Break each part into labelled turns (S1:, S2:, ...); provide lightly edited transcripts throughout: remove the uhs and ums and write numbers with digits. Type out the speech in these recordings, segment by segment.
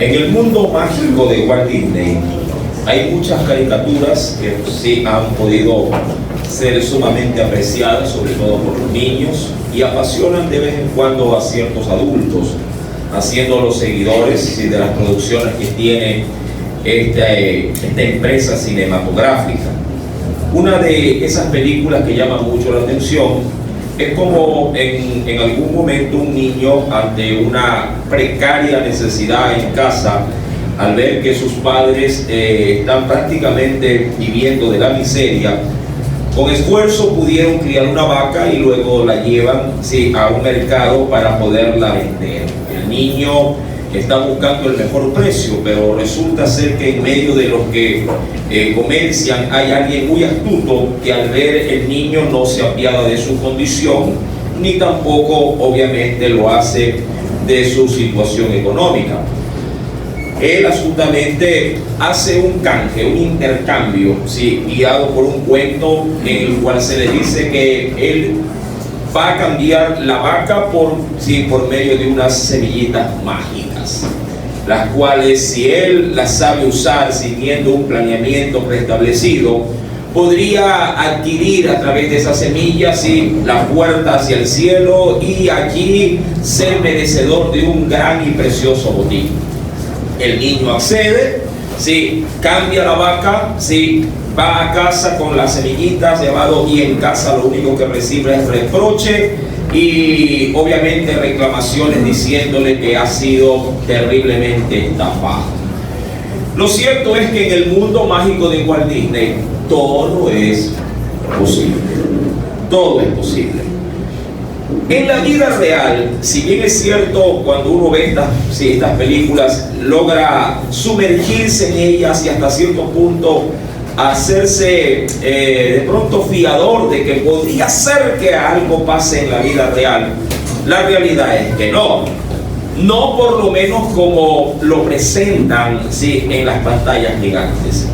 S1: En el mundo mágico de Walt Disney hay muchas caricaturas que sí han podido ser sumamente apreciadas, sobre todo por los niños, y apasionan de vez en cuando a ciertos adultos, haciendo los seguidores de las producciones que tiene esta empresa cinematográfica. Una de esas películas que llama mucho la atención es como en algún momento un niño, ante una precaria necesidad en casa, al ver que sus padres están prácticamente viviendo de la miseria, con esfuerzo pudieron criar una vaca y luego la llevan a un mercado para poderla vender. El niño está buscando el mejor precio, pero resulta ser que en medio de los que comercian hay alguien muy astuto que al ver el niño no se apiada de su condición, ni tampoco obviamente lo hace de su situación económica. Él astutamente hace un canje, un intercambio, guiado por un cuento en el cual se le dice que él va a cambiar la vaca por medio de unas semillitas mágicas, las cuales, si él las sabe usar siguiendo un planeamiento preestablecido, podría adquirir a través de esas semillas la puerta hacia el cielo y allí ser merecedor de un gran y precioso botín. El niño accede, cambia la vaca, va a casa con las semillitas y en casa lo único que recibe es reproche y obviamente reclamaciones diciéndole que ha sido terriblemente estafado. Lo cierto es que en el mundo mágico de Walt Disney todo es posible. Todo es posible. En la vida real, si bien es cierto, cuando uno ve estas películas, logra sumergirse en ellas y hasta cierto punto hacerse de pronto fiador de que podría ser que algo pase en la vida real, la realidad es que no por lo menos como lo presentan en las pantallas gigantes.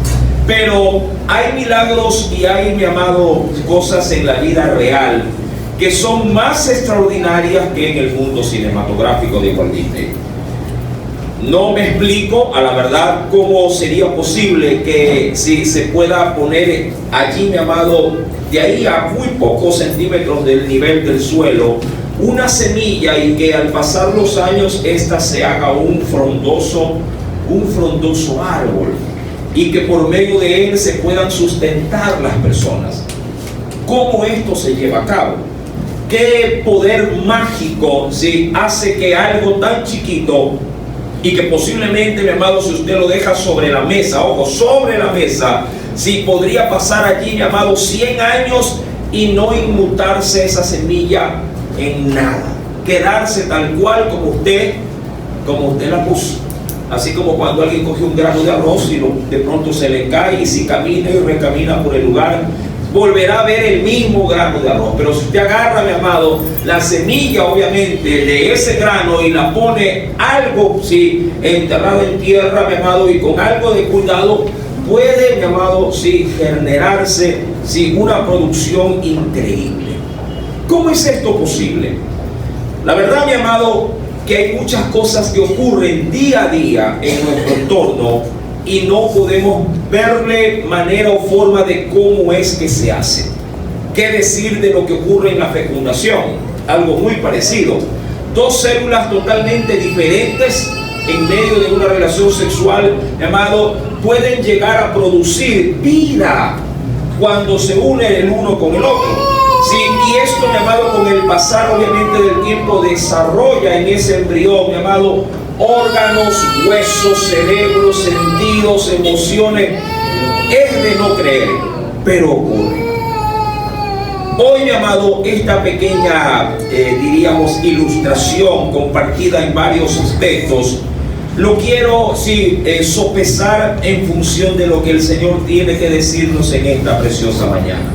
S1: Pero hay milagros y hay, mi amado, cosas en la vida real que son más extraordinarias que en el mundo cinematográfico de Walt Disney. No me explico, a la verdad, cómo sería posible que se pueda poner allí, mi amado, de ahí a muy pocos centímetros del nivel del suelo, una semilla y que al pasar los años ésta se haga un frondoso árbol y que por medio de él se puedan sustentar las personas. ¿Cómo esto se lleva a cabo? ¿Qué poder mágico hace que algo tan chiquito y que posiblemente, mi amado, si usted lo deja sobre la mesa, ojo, sobre la mesa, podría pasar allí, mi amado, 100 años y no inmutarse esa semilla en nada, quedarse tal cual como usted la puso? Así como cuando alguien coge un grano de arroz y de pronto se le cae y si camina y recamina por el lugar, volverá a ver el mismo grano de arroz. Pero si usted agarra, mi amado, la semilla obviamente de ese grano y la pone algo enterrado en tierra, mi amado, y con algo de cuidado, puede, mi amado, generarse una producción increíble. ¿Cómo es esto posible? La verdad, mi amado, que hay muchas cosas que ocurren día a día en nuestro entorno y no podemos verle manera o forma de cómo es que se hace. ¿Qué decir de lo que ocurre en la fecundación? Algo muy parecido. Dos células totalmente diferentes en medio de una relación sexual, llamado, pueden llegar a producir vida cuando se une el uno con el otro. Y esto, mi amado, con el pasar obviamente del tiempo desarrolla en ese embrión, mi amado, órganos, huesos, cerebros, sentidos, emociones. Es de no creer, pero ocurre. Hoy, mi amado, esta pequeña, diríamos, ilustración compartida en varios aspectos, lo quiero sopesar en función de lo que el Señor tiene que decirnos en esta preciosa mañana.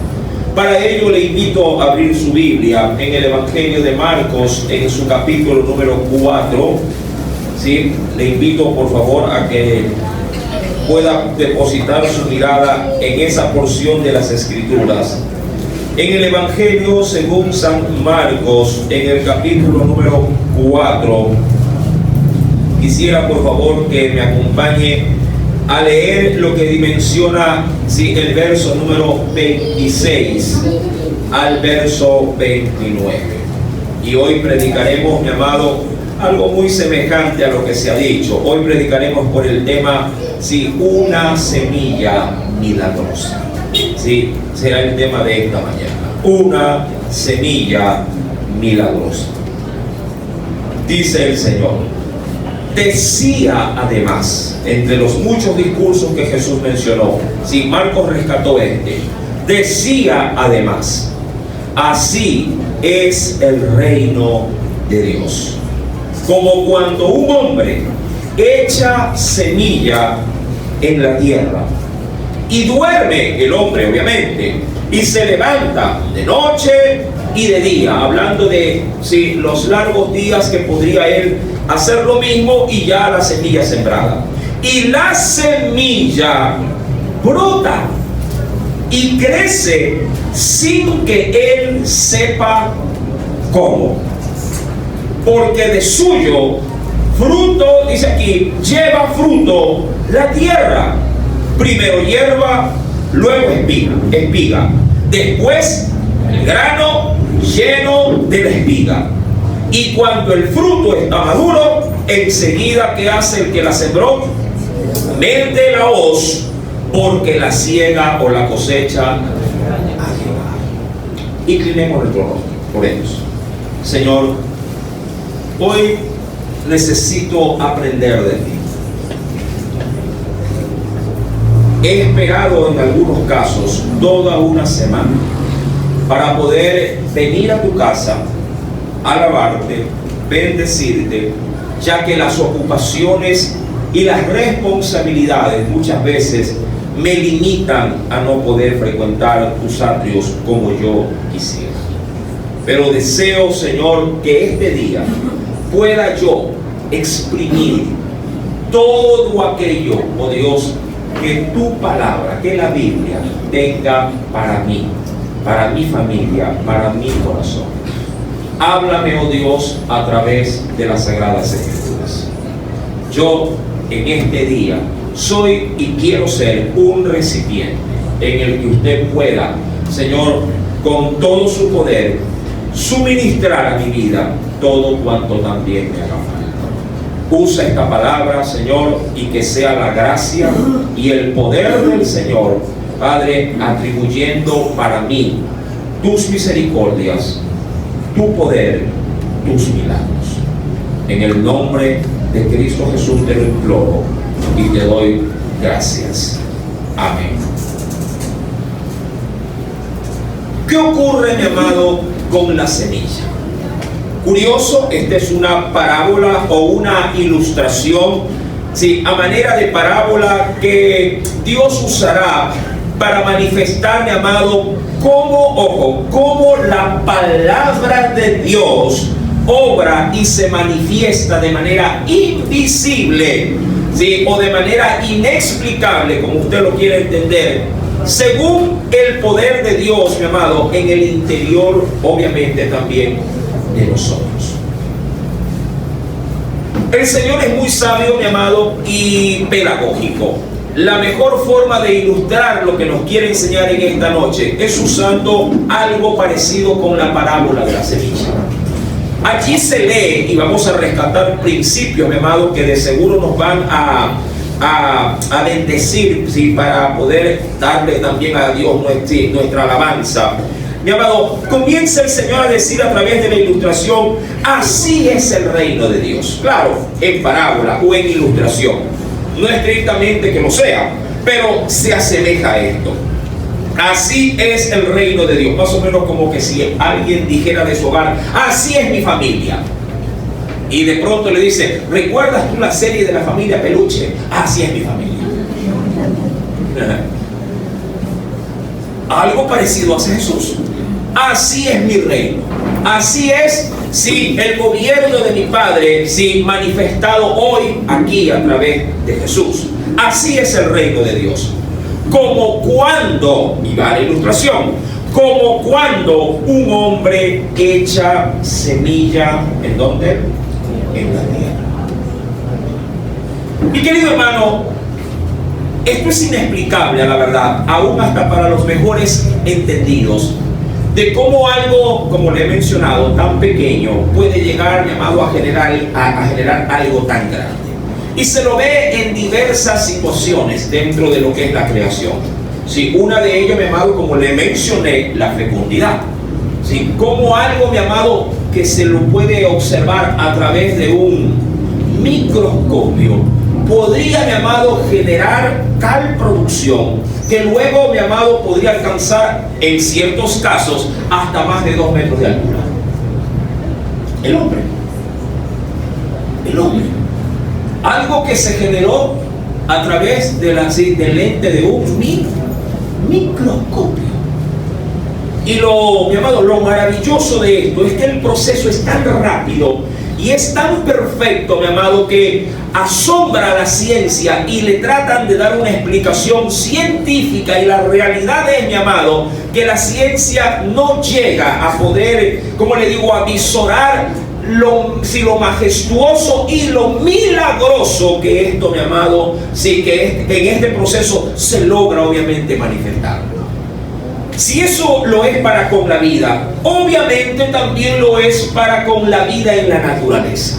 S1: Para ello le invito a abrir su Biblia en el Evangelio de Marcos, en su capítulo número 4. Le invito por favor a que pueda depositar su mirada en esa porción de las Escrituras. En el Evangelio según San Marcos, en el capítulo número 4, quisiera por favor que me acompañe a leer lo que dimensiona el verso número 26 al verso 29. Y hoy predicaremos, mi amado, algo muy semejante a lo que se ha dicho. Hoy predicaremos por el tema, una semilla milagrosa. Será el tema de esta mañana. Una semilla milagrosa. Dice el Señor. Decía además, entre los muchos discursos que Jesús mencionó, Marcos rescató decía además, así es el reino de Dios. Como cuando un hombre echa semilla en la tierra y duerme el hombre, obviamente, y se levanta de noche y de día, hablando de los largos días que podría él hacer lo mismo, y ya la semilla sembrada. Y la semilla brota y crece sin que él sepa cómo. Porque de suyo fruto, dice aquí, lleva fruto la tierra. Primero hierba, luego espiga. Después el grano lleno de la espiga. Y cuando el fruto está maduro, enseguida, ¿qué hace el que la sembró? Mete la hoz, porque la siega o la cosecha ha llegado. Inclinemos nuestro rostro, oremos. Señor, hoy necesito aprender de ti. He esperado en algunos casos toda una semana para poder venir a tu casa, alabarte, bendecirte, ya que las ocupaciones y las responsabilidades muchas veces me limitan a no poder frecuentar tus atrios como yo quisiera. Pero deseo, Señor, que este día pueda yo exprimir todo aquello, oh Dios, que tu palabra, que la Biblia tenga para mí, para mi familia, para mi corazón. Háblame, oh Dios, a través de las Sagradas Escrituras. Yo en este día soy y quiero ser un recipiente en el que usted pueda, Señor, con todo su poder, suministrar a mi vida todo cuanto también me haga falta. Usa esta palabra, Señor, y que sea la gracia y el poder del Señor, Padre, atribuyendo para mí tus misericordias, tu poder, tus milagros. En el nombre de Cristo Jesús te lo imploro y te doy gracias. Amén. ¿Qué ocurre, mi amado, con la semilla? Curioso, esta es una parábola o una ilustración, a manera de parábola que Dios usará para manifestar, mi amado, cómo la palabra de Dios obra y se manifiesta de manera invisible, o de manera inexplicable, como usted lo quiere entender, según el poder de Dios, mi amado, en el interior, obviamente, también de nosotros. El Señor es muy sabio, mi amado, y pedagógico. La mejor forma de ilustrar lo que nos quiere enseñar en esta noche es usando algo parecido con la parábola de la semilla. Allí se lee, y vamos a rescatar principios, mi amado, que de seguro nos van a bendecir, para poder darle también a Dios nuestra alabanza. Mi amado, comienza el Señor a decir a través de la ilustración, así es el reino de Dios. Claro, en parábola o en ilustración. No estrictamente que lo sea, pero se asemeja a esto. Así es el reino de Dios. Más o menos como que si alguien dijera de su hogar, así es mi familia. Y de pronto le dice, ¿recuerdas tú la serie de la familia Peluche? Así es mi familia. Algo parecido hace Jesús. Así es mi reino. Así es, el gobierno de mi Padre, manifestado hoy aquí a través de Jesús. Así es el reino de Dios. Como cuando, y va la ilustración, como cuando un hombre echa semilla, ¿en dónde? En la tierra. Mi querido hermano, esto es inexplicable a la verdad, aún hasta para los mejores entendidos, de cómo algo, como le he mencionado, tan pequeño puede llegar, mi amado, a generar algo tan grande. Y se lo ve en diversas situaciones dentro de lo que es la creación. Sí, una de ellas, mi amado, como le mencioné, la fecundidad. Sí, como algo, mi amado, que se lo puede observar a través de un microscopio, podría, mi amado, generar tal producción que luego, mi amado, podría alcanzar en ciertos casos hasta más de 2 metros de altura. El hombre. Algo que se generó a través del lente de un microscopio. Y mi amado, lo maravilloso de esto es que el proceso es tan rápido y es tan perfecto, mi amado, que asombra a la ciencia y le tratan de dar una explicación científica, y la realidad es, mi amado, que la ciencia no llega a poder, como le digo, a visorar lo majestuoso y lo milagroso que esto, mi amado, sí, que en este proceso se logra obviamente manifestar. Si eso lo es para con la vida, obviamente también lo es para con la vida en la naturaleza.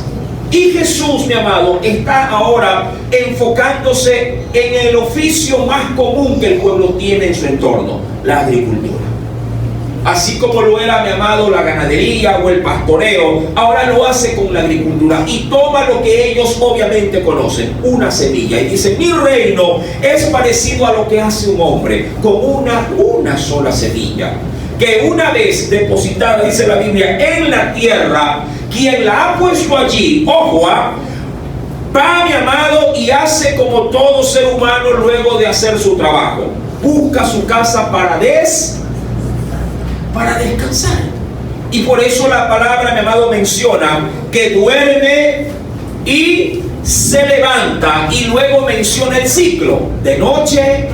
S1: Y Jesús, mi amado, está ahora enfocándose en el oficio más común que el pueblo tiene en su entorno, la agricultura. Así como lo era, mi amado, la ganadería o el pastoreo, ahora lo hace con la agricultura y toma lo que ellos obviamente conocen, una semilla, y dice: mi reino es parecido a lo que hace un hombre con una sola semilla, que una vez depositada, dice la Biblia, en la tierra, quien la ha puesto allí, ojo, va, mi amado, y hace como todo ser humano luego de hacer su trabajo, busca su casa para descansar. Y por eso la palabra, mi amado, menciona que duerme y se levanta, y luego menciona el ciclo de noche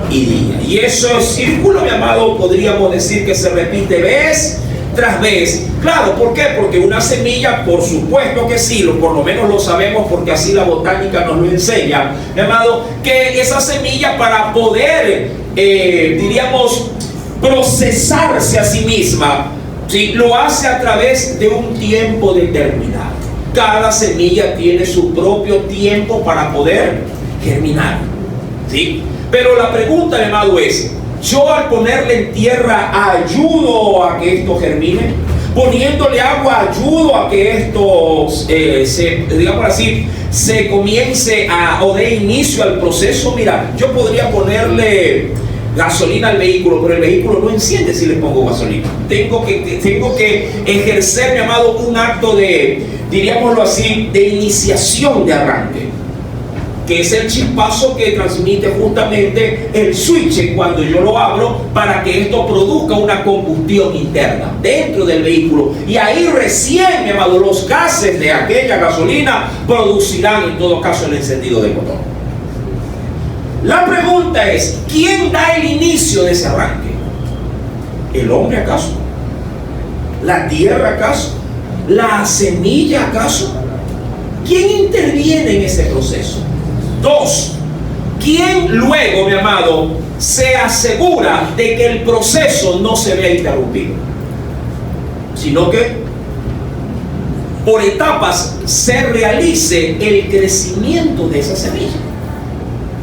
S1: y día. Y eso es círculo, mi amado, podríamos decir que se repite vez tras vez. Claro, ¿por qué? Porque una semilla, por supuesto que sí, por lo menos lo sabemos porque así la botánica nos lo enseña, mi amado, que esa semilla, para poder, diríamos, procesarse a sí misma, ¿sí?, lo hace a través de un tiempo determinado. Cada semilla tiene su propio tiempo para poder germinar, ¿sí? Pero la pregunta, mi amado, es: ¿yo al ponerle en tierra ayudo a que esto germine? ¿Poniéndole agua ayudo a que esto, digamos así, se comience o dé inicio al proceso? Mira, yo podría ponerle gasolina al vehículo, pero el vehículo no enciende si le pongo gasolina. Tengo que ejercer, mi amado, un acto de, diríamoslo así, de iniciación de arranque, que es el chispazo que transmite justamente el switch cuando yo lo abro, para que esto produzca una combustión interna dentro del vehículo, y ahí recién, mi amado, los gases de aquella gasolina producirán en todo caso el encendido del motor. La pregunta es: ¿quién da el inicio de ese arranque? ¿El hombre acaso? ¿La tierra acaso? ¿La semilla acaso? ¿Quién interviene en ese proceso? 2. ¿Quién luego, mi amado, se asegura de que el proceso no se vea interrumpido, sino que por etapas se realice el crecimiento de esa semilla?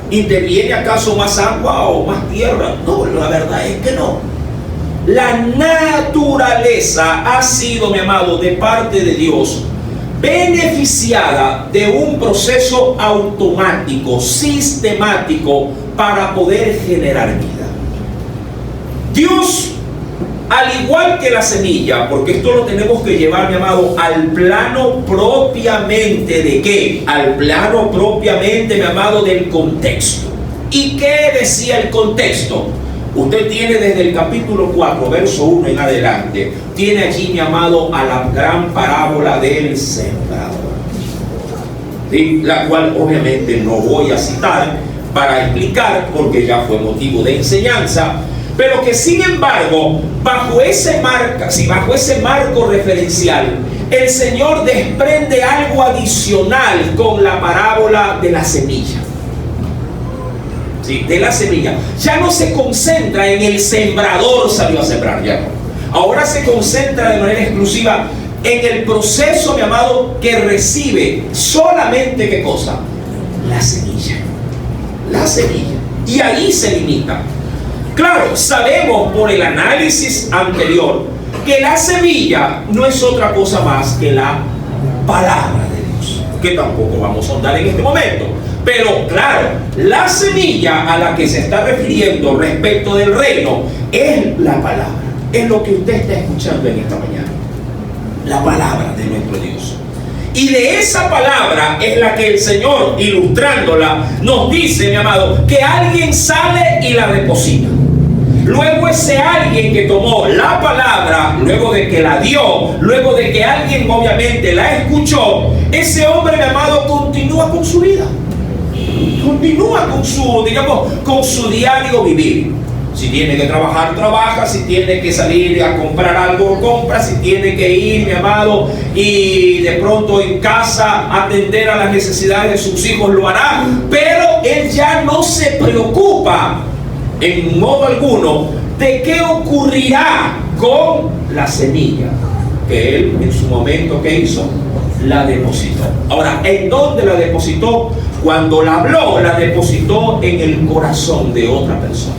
S1: ¿Interviene acaso más agua o más tierra? No, la verdad es que no. La naturaleza ha sido, mi amado, de parte de Dios, beneficiada de un proceso automático, sistemático, para poder generar vida. Dios, al igual que la semilla, porque esto lo tenemos que llevar, mi amado, al plano propiamente de ¿qué? Al plano propiamente, mi amado, del contexto. ¿Y qué decía el contexto? Usted tiene desde el capítulo 4, verso 1 en adelante, tiene allí, mi amado, a la gran parábola del sembrador, ¿sí?, la cual obviamente no voy a citar para explicar porque ya fue motivo de enseñanza, pero que sin embargo, bajo ese marco referencial, el Señor desprende algo adicional con la parábola de la semilla. Sí, de la semilla. Ya no se concentra en el sembrador salió a sembrar, ya no. Ahora se concentra de manera exclusiva en el proceso, mi amado, que recibe solamente, ¿qué cosa? La semilla. La semilla. Y ahí se limita. Claro, sabemos por el análisis anterior que la semilla no es otra cosa más que la palabra de Dios, que tampoco vamos a ahondar en este momento. Pero claro, la semilla a la que se está refiriendo respecto del reino es la palabra. Es lo que usted está escuchando en esta mañana. La palabra de nuestro Dios. Y de esa palabra es la que el Señor, ilustrándola, nos dice, mi amado, que alguien sale y la deposita. Luego ese alguien que tomó la palabra, luego de que la dio, luego de que alguien obviamente la escuchó, ese hombre, mi amado, continúa con su vida. Continúa con su, digamos, con su diario vivir. Si tiene que trabajar, trabaja. Si tiene que salir a comprar algo, compra. Si tiene que ir, mi amado, y de pronto en casa atender a las necesidades de sus hijos, lo hará. Pero él ya no se preocupa en modo alguno de qué ocurrirá con la semilla que él en su momento, ¿qué hizo? La depositó. Ahora, ¿en dónde la depositó? Cuando la habló, la depositó en el corazón de otra persona.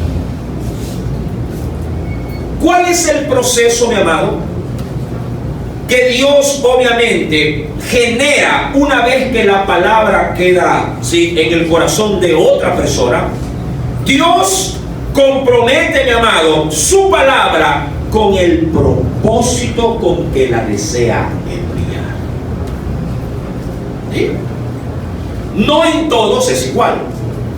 S1: ¿Cuál es el proceso, mi amado? Que Dios obviamente genera una vez que la palabra queda, ¿sí?, en el corazón de otra persona. Dios compromete, mi amado, su palabra con el propósito con que la desea enviar. ¿Sí? No en todos es igual.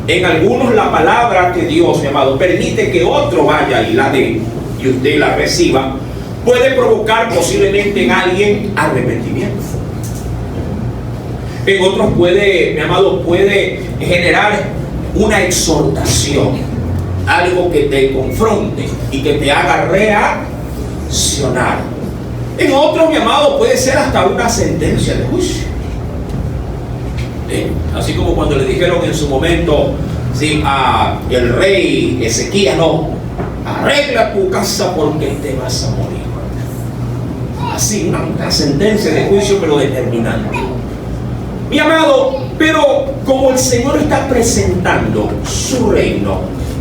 S1: En algunos la palabra que Dios, mi amado, permite que otro vaya y la dé y usted la reciba, puede provocar posiblemente en alguien arrepentimiento. En otros puede, mi amado, puede generar una exhortación, algo que te confronte y que te haga reaccionar. En otros, mi amado, puede ser hasta una sentencia de juicio. Así como cuando le dijeron en su momento, ¿sí?, a el rey Ezequías, no, arregla tu casa porque te vas a morir. Así, una sentencia de juicio, pero determinante. Mi amado, pero como el Señor está presentando su reino,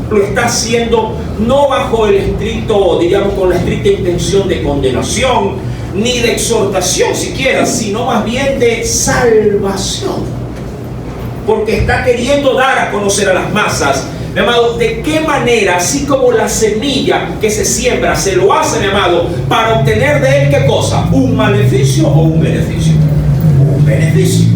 S1: lo está haciendo no bajo el estricto, diríamos, con la estricta intención de condenación, ni de exhortación siquiera, sino más bien de salvación. Porque está queriendo dar a conocer a las masas, mi amado, de qué manera, así como la semilla que se siembra, se lo hace, mi amado, para obtener de él, ¿qué cosa? ¿Un maleficio o un beneficio? Un beneficio.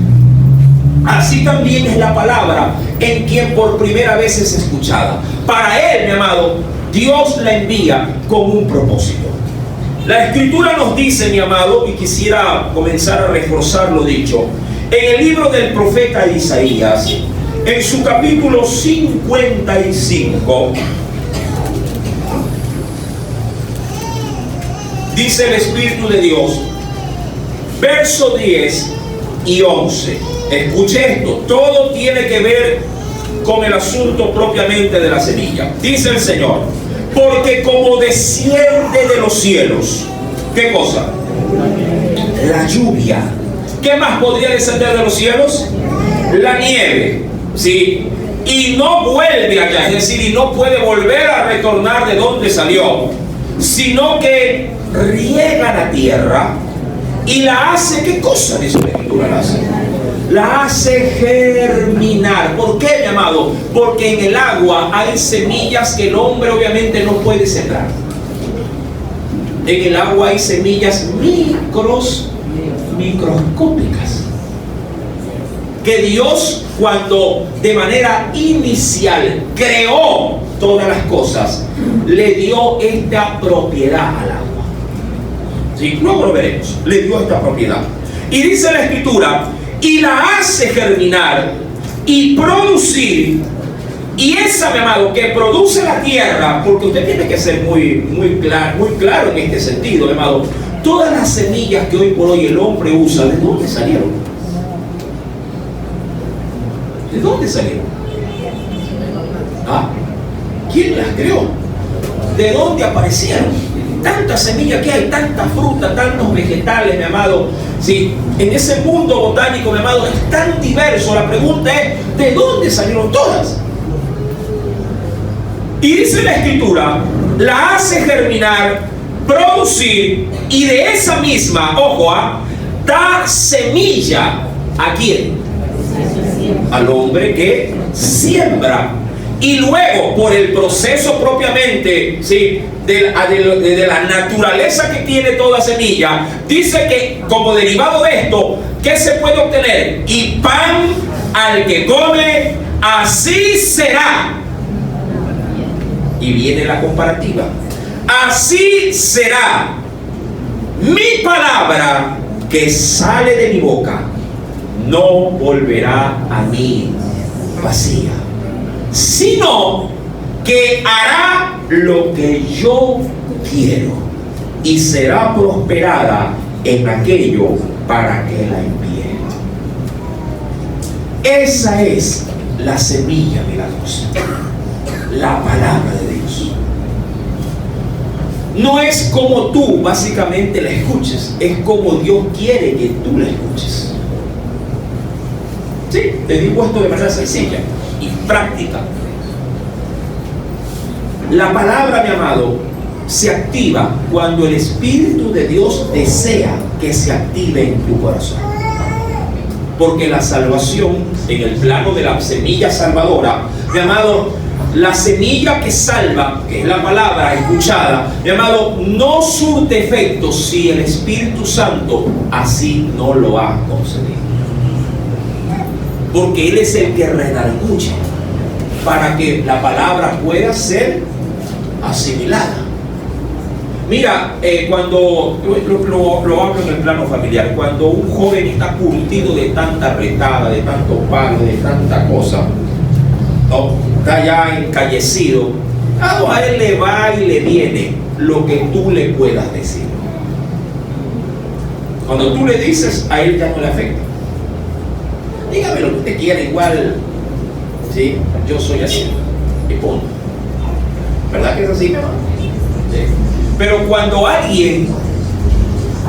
S1: Así también es la palabra en quien por primera vez es escuchada. Para él, mi amado, Dios la envía con un propósito. La Escritura nos dice, mi amado, y quisiera comenzar a reforzar lo dicho, en el libro del profeta Isaías, en su capítulo 55, dice el Espíritu de Dios, verso 10 y 11. Escuche esto, todo tiene que ver con el asunto propiamente de la semilla. Dice el Señor, porque como desciende de los cielos, ¿qué cosa? La lluvia. ¿Qué más podría descender de los cielos? La nieve, ¿sí? Y no vuelve allá, es decir, y no puede volver a retornar de donde salió, sino que riega la tierra y la hace, ¿qué cosa dice la Escritura? La hace germinar. ¿Por qué, mi amado? Porque en el agua hay semillas que el hombre obviamente no puede sembrar. En el agua hay semillas microscópicas que Dios, cuando de manera inicial creó todas las cosas, le dio esta propiedad al agua. ¿Sí? Luego lo veremos. Le dio esta propiedad. Y dice la Escritura, y la hace germinar y producir. Y esa, mi amado, que produce la tierra, porque usted tiene que ser muy claro en este sentido, mi amado. todas las semillas que hoy por hoy el hombre usa, ¿de dónde salieron? ¿De dónde salieron? ¿Quién las creó? ¿De dónde aparecieron? Tantas semillas que hay, tanta fruta, tantos vegetales, mi amado. Sí, en ese mundo botánico, mi amado, es tan diverso. La pregunta es, ¿de dónde salieron todas? Y dice la Escritura, la hace germinar, producir, y de esa misma, ojo, da semilla. ¿A quién? Al hombre que siembra. Y luego, por el proceso propiamente, ¿sí?, de la naturaleza que tiene toda semilla, dice que como derivado de esto, ¿qué se puede obtener? Y pan al que come, así será. Y viene la comparativa. Así será mi palabra que sale de mi boca, no volverá a mí vacía, sino que hará lo que yo quiero y será prosperada en aquello para que la envíe. Esa es la semilla milagrosa, la palabra de Dios. No es como tú básicamente la escuches, es como Dios quiere que tú la escuches. Sí, te digo esto de manera sencilla y práctica. La palabra, mi amado, se activa cuando el Espíritu de Dios desea que se active en tu corazón. Porque la salvación, en el plano de la semilla salvadora, mi amado, la semilla que salva, que es la palabra escuchada, mi amado, no surte efecto si el Espíritu Santo así no lo ha concedido. Porque Él es el que redarguye para que la palabra pueda ser asimilada. Mira, cuando lo hablo en el plano familiar, cuando un joven está curtido de tanta retada, de tantos palos, de tanta cosa, ¿no?, está ya encallecido, a él le va y le viene lo que tú le puedas decir. Cuando tú le dices, a él ya no le afecta. Dígame lo que usted quiera, igual, ¿sí?, yo soy así, y punto. ¿Verdad que es así, mi hermano? Sí. Pero cuando alguien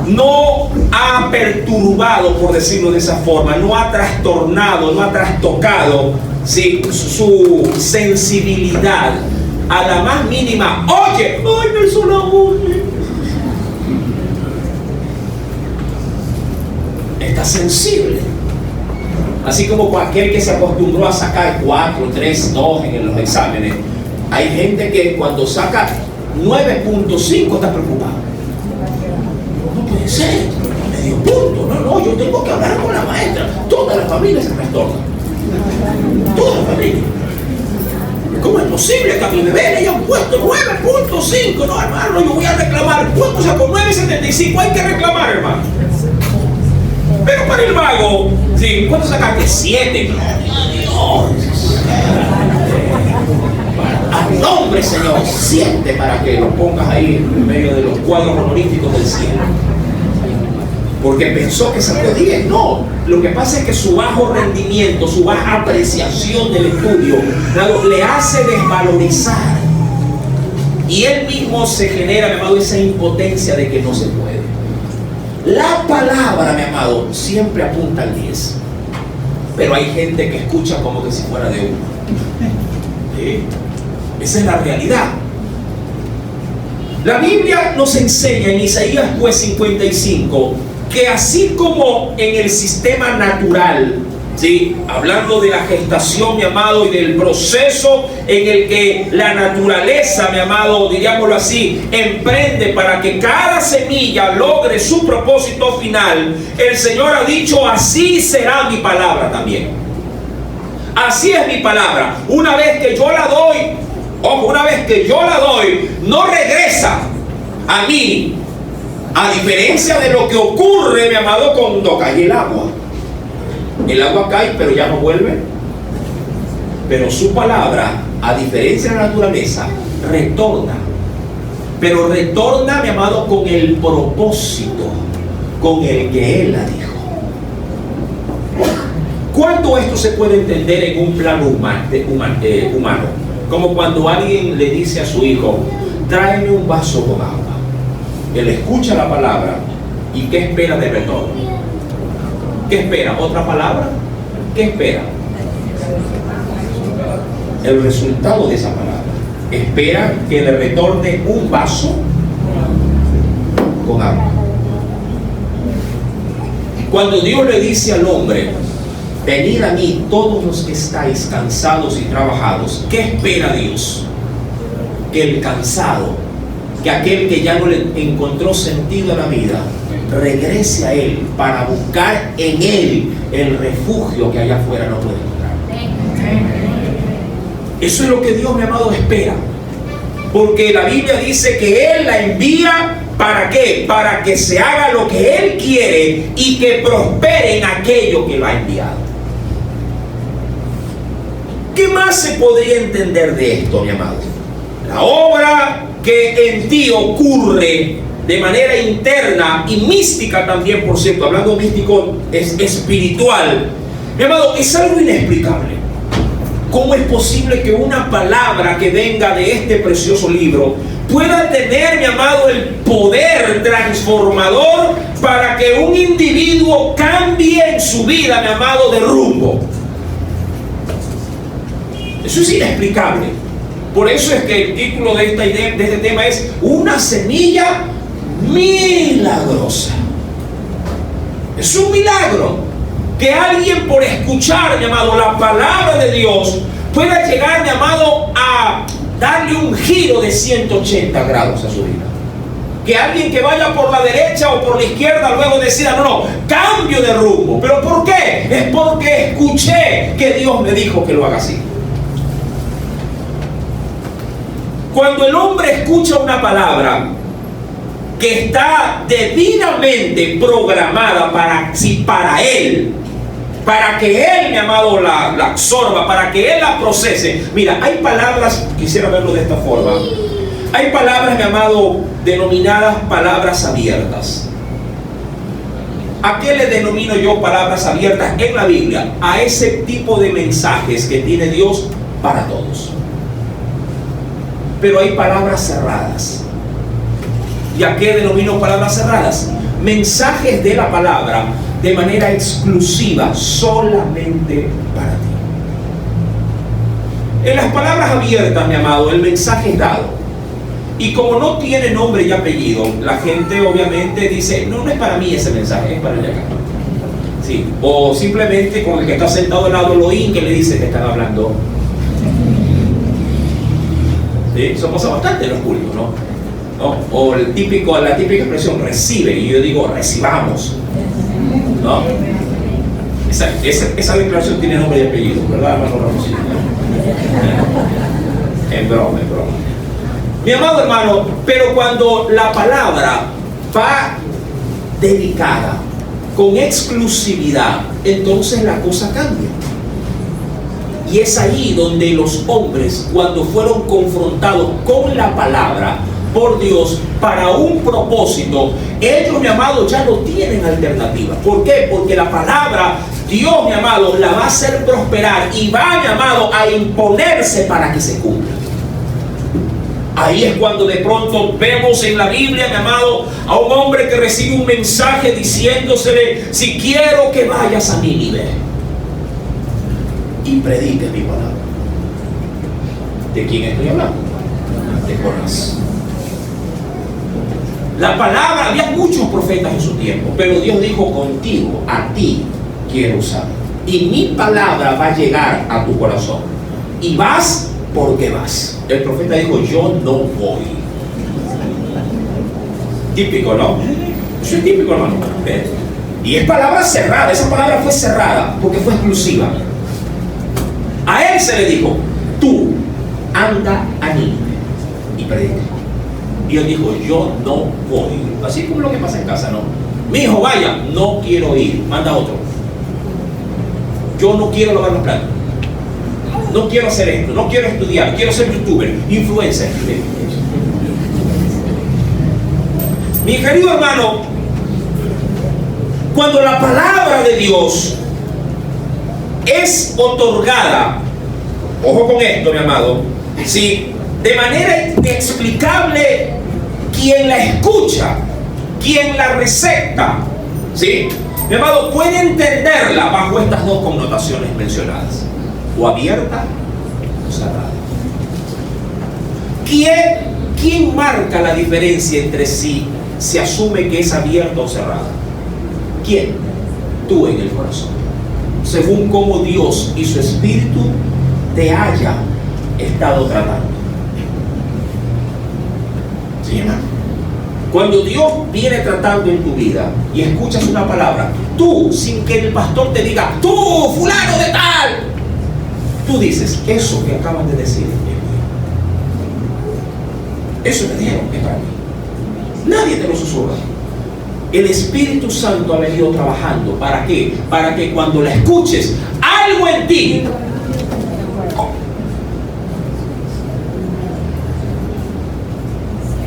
S1: no ha perturbado, por decirlo de esa forma, no ha trastornado, no ha trastocado, ¿sí?, su sensibilidad a la más mínima, oye, ay, me hizo la voz, está sensible. Así como aquel que se acostumbró a sacar 4, 3, 2 en los exámenes. Hay gente que cuando saca 9.5 está preocupado. No puede ser, medio punto. No, yo tengo que hablar con la maestra. Toda la familia se trastorna. Toda la familia. ¿Cómo es posible que a mi bebé le hayan puesto 9.5? No, hermano, yo voy a reclamar. ¿Cuánto sacó? 9.75. Hay que reclamar, hermano. Pero para el vago, ¿sí?, ¿cuánto sacaste? 7. A nombre, Señor, 7 para que lo pongas ahí en medio de los cuadros honoríficos del cielo. Porque pensó que sacó 10. No, lo que pasa es que su bajo rendimiento, su baja apreciación del estudio, le hace desvalorizar. Y él mismo se genera, mi amado, esa impotencia de que no se puede. La palabra, mi amado, siempre apunta al 10. Pero hay gente que escucha como que si fuera de 1. ¿Sí? Esa es la realidad. La Biblia nos enseña en Isaías 55 que así como en el sistema natural, ¿sí?, hablando de la gestación, mi amado, y del proceso en el que la naturaleza, mi amado, diríamoslo así, emprende para que cada semilla logre su propósito final, el Señor ha dicho, así será mi palabra también. Así es mi palabra. Una vez que yo la doy, una vez que yo la doy, no regresa a mí, a diferencia de lo que ocurre, mi amado, cuando cae el agua. El agua cae, pero ya no vuelve. Pero su palabra, a diferencia de la naturaleza, retorna pero retorna, mi amado, con el propósito con el que Él la dijo. ¿Cuánto esto se puede entender en un plano humano? Como cuando alguien le dice a su hijo, tráeme un vaso con agua. Él escucha la palabra y ¿qué espera de retorno? ¿Qué espera? ¿Otra palabra? ¿Qué espera? El resultado de esa palabra. Espera que le retorne un vaso con agua. Cuando Dios le dice al hombre, venid a mí todos los que estáis cansados y trabajados, ¿qué espera Dios? Que el cansado, que aquel que ya no le encontró sentido a la vida, regrese a Él para buscar en Él el refugio que allá afuera no puede encontrar. Eso es lo que Dios, mi amado, espera. Porque la Biblia dice que Él la envía, ¿para qué? Para que se haga lo que Él quiere y que prospere en aquello que lo ha enviado. ¿Qué más se podría entender de esto, mi amado? La obra que en ti ocurre de manera interna y mística también, por cierto, hablando místico, es espiritual. Mi amado, es algo inexplicable. ¿Cómo es posible que una palabra que venga de este precioso libro pueda tener, mi amado, el poder transformador para que un individuo cambie en su vida, mi amado, de rumbo? Eso es inexplicable. Por eso es que el título de esta idea, de este tema, es una semilla milagrosa. Es un milagro que alguien, por escuchar, mi amado, la palabra de Dios, pueda llegar, mi amado, a darle un giro de 180 grados a su vida. Que alguien que vaya por la derecha o por la izquierda luego decida, no, cambio de rumbo. ¿Pero por qué? Es porque escuché que Dios me dijo que lo haga así. Cuando el hombre escucha una palabra que está debidamente programada para él, para que él, mi amado, la absorba, para que él la procese. Mira, hay palabras, quisiera verlo de esta forma. Hay palabras, mi amado, denominadas palabras abiertas. ¿A qué le denomino yo palabras abiertas en la Biblia? A ese tipo de mensajes que tiene Dios para todos. Pero hay palabras cerradas. ¿Y a qué denomino palabras cerradas? Mensajes de la palabra de manera exclusiva, solamente para ti. En las palabras abiertas, mi amado, el mensaje es dado. Y como no tiene nombre y apellido, la gente obviamente dice, no es para mí ese mensaje, es para el de acá. Sí. O simplemente con el que está sentado al lado, lo oí que le dice que están hablando. ¿Sí? Eso pasa bastante en los cultos, ¿no? O la típica expresión, recibe, y yo digo, recibamos, ¿no? Esa declaración tiene nombre y apellido, ¿verdad, hermano Ramosito? En broma. Mi amado hermano, pero cuando la palabra va dedicada con exclusividad, entonces la cosa cambia. Y es ahí donde los hombres, cuando fueron confrontados con la palabra por Dios para un propósito, ellos, mi amado, ya no tienen alternativa. ¿Por qué? Porque la palabra, Dios, mi amado, la va a hacer prosperar y va, mi amado, a imponerse para que se cumpla. Ahí es cuando de pronto vemos en la Biblia, mi amado, a un hombre que recibe un mensaje diciéndosele, si quiero que vayas a Nínive y prediques mi palabra. ¿De quién estoy hablando? De Jonás. La palabra, había muchos profetas en su tiempo, pero Dios dijo, contigo, a ti quiero usar. Y mi palabra va a llegar a tu corazón. Y vas porque vas. El profeta dijo, yo no voy. Típico, ¿no? Eso es típico, hermano. Y es palabra cerrada. Esa palabra fue cerrada porque fue exclusiva. A él se le dijo, tú anda a Nínive y predica. Y él dijo, yo no voy. Así como lo que pasa en casa, ¿no? Mi hijo, vaya, no quiero ir, manda otro. Yo no quiero lavar los platos. No quiero hacer esto, no quiero estudiar, quiero ser youtuber, influencer. Mi querido hermano, cuando la palabra de Dios es otorgada, ojo con esto, mi amado, ¿sí?, de manera inexplicable, quien la escucha, quien la recepta, ¿sí?, mi amado, puede entenderla bajo estas dos connotaciones mencionadas: o abierta o cerrada. ¿Quién marca la diferencia entre si se asume que es abierta o cerrada? ¿Quién? Tú en el corazón, según cómo Dios y su Espíritu te haya estado tratando. ¿Sí, hermano? Cuando Dios viene tratando en tu vida y escuchas una palabra, tú, sin que el pastor te diga, tú, fulano de tal, tú dices, eso que acaban de decir es mío. Eso me dijeron que es para mí. Nadie te lo susurra. El Espíritu Santo ha venido trabajando. ¿Para qué? Para que cuando la escuches, algo en ti.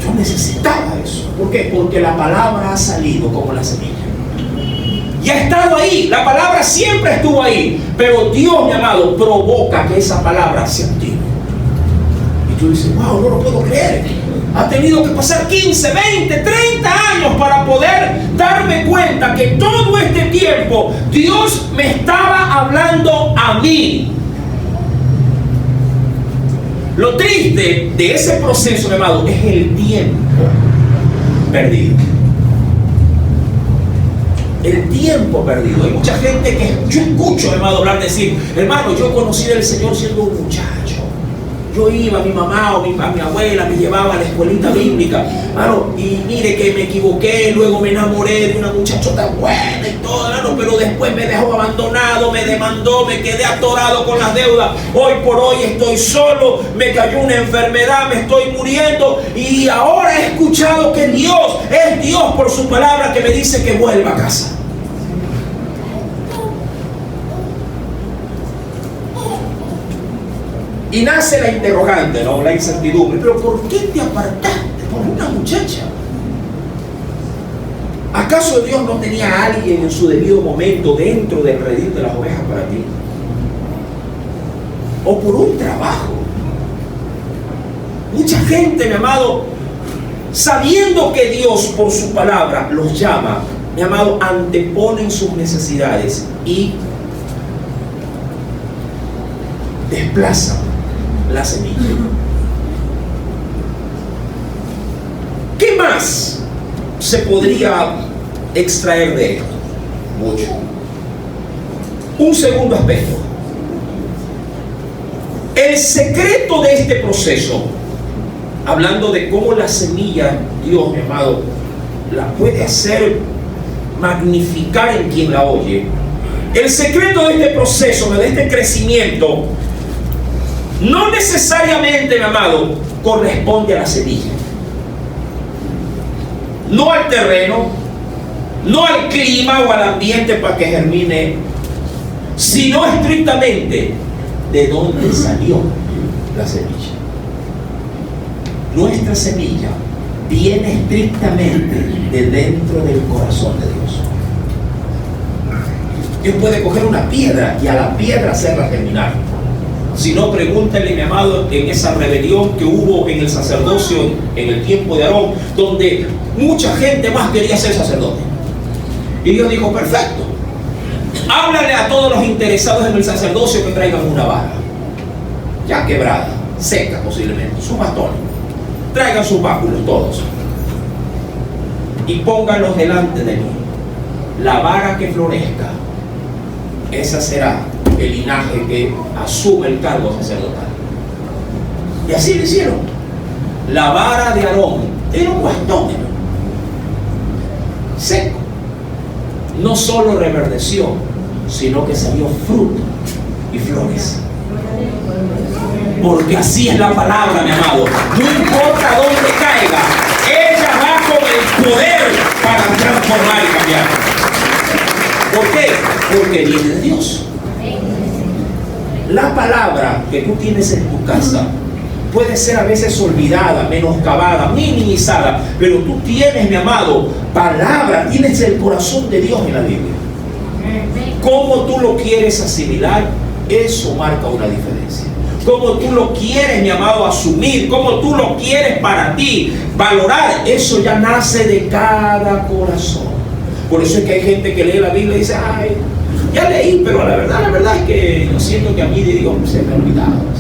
S1: Yo necesitaba eso. ¿Por qué? Porque la palabra ha salido como la semilla. Y ha estado ahí. La palabra siempre estuvo ahí. Pero Dios, mi amado, provoca que esa palabra se active. Y tú dices, wow, no lo puedo creer. Ha tenido que pasar 15, 20, 30 años para poder darme cuenta que todo este tiempo Dios me estaba hablando a mí. Lo triste de ese proceso, mi amado, es el tiempo perdido. El tiempo perdido. Hay mucha gente que yo escucho, mi amado, hablar, decir, hermano, yo conocí al Señor siendo un muchacho. Yo iba, mi mamá o mi abuela me llevaba a la escuelita bíblica, hermano, y mire que me equivoqué, luego me enamoré de una muchachota buena y todo, hermano, pero después me dejó abandonado, me demandó, me quedé atorado con las deudas. Hoy por hoy estoy solo, me cayó una enfermedad, me estoy muriendo, y ahora he escuchado que Dios es Dios por su palabra, que me dice que vuelva a casa. Y nace la interrogante, ¿no? La incertidumbre. ¿Pero por qué te apartaste por una muchacha? ¿Acaso Dios no tenía a alguien en su debido momento dentro del redil de las ovejas para ti? ¿O por un trabajo? Mucha gente, mi amado, sabiendo que Dios por su palabra los llama, mi amado, anteponen sus necesidades y desplazan la semilla. ¿Qué más se podría extraer de esto? Mucho. Un segundo aspecto. El secreto de este proceso, hablando de cómo la semilla, Dios, mi amado, la puede hacer magnificar en quien la oye. El secreto de este proceso, de este crecimiento, no necesariamente, mi amado, corresponde a la semilla, no al terreno, no al clima o al ambiente para que germine, sino estrictamente de dónde salió la semilla. Nuestra semilla viene estrictamente de dentro del corazón de Dios. Dios puede coger una piedra y a la piedra hacerla germinar. Si no, pregúntale, mi amado, en esa rebelión que hubo en el sacerdocio en el tiempo de Aarón, donde mucha gente más quería ser sacerdote. Y Dios dijo, perfecto, háblale a todos los interesados en el sacerdocio que traigan una vara, ya quebrada, seca posiblemente, sus bastones. Traigan sus báculos todos y pónganlos delante de mí. La vara que florezca, esa será el linaje que asume el cargo sacerdotal. Y así lo hicieron. La vara de Aarón era un bastón seco. No solo reverdeció, sino que salió fruto y flores. Porque así es la palabra, mi amado. No importa dónde caiga, ella va con el poder para transformar y cambiar. ¿Por qué? Porque viene de Dios. La palabra que tú tienes en tu casa puede ser a veces olvidada, menoscabada, minimizada, pero tú tienes, mi amado, palabra, tienes el corazón de Dios en la Biblia. Cómo tú lo quieres asimilar, eso marca una diferencia. Cómo tú lo quieres, mi amado, asumir, cómo tú lo quieres para ti, valorar, eso ya nace de cada corazón. Por eso es que hay gente que lee la Biblia y dice, ay, ya leí, pero la verdad es que yo siento que a mí de Dios se me ha olvidado.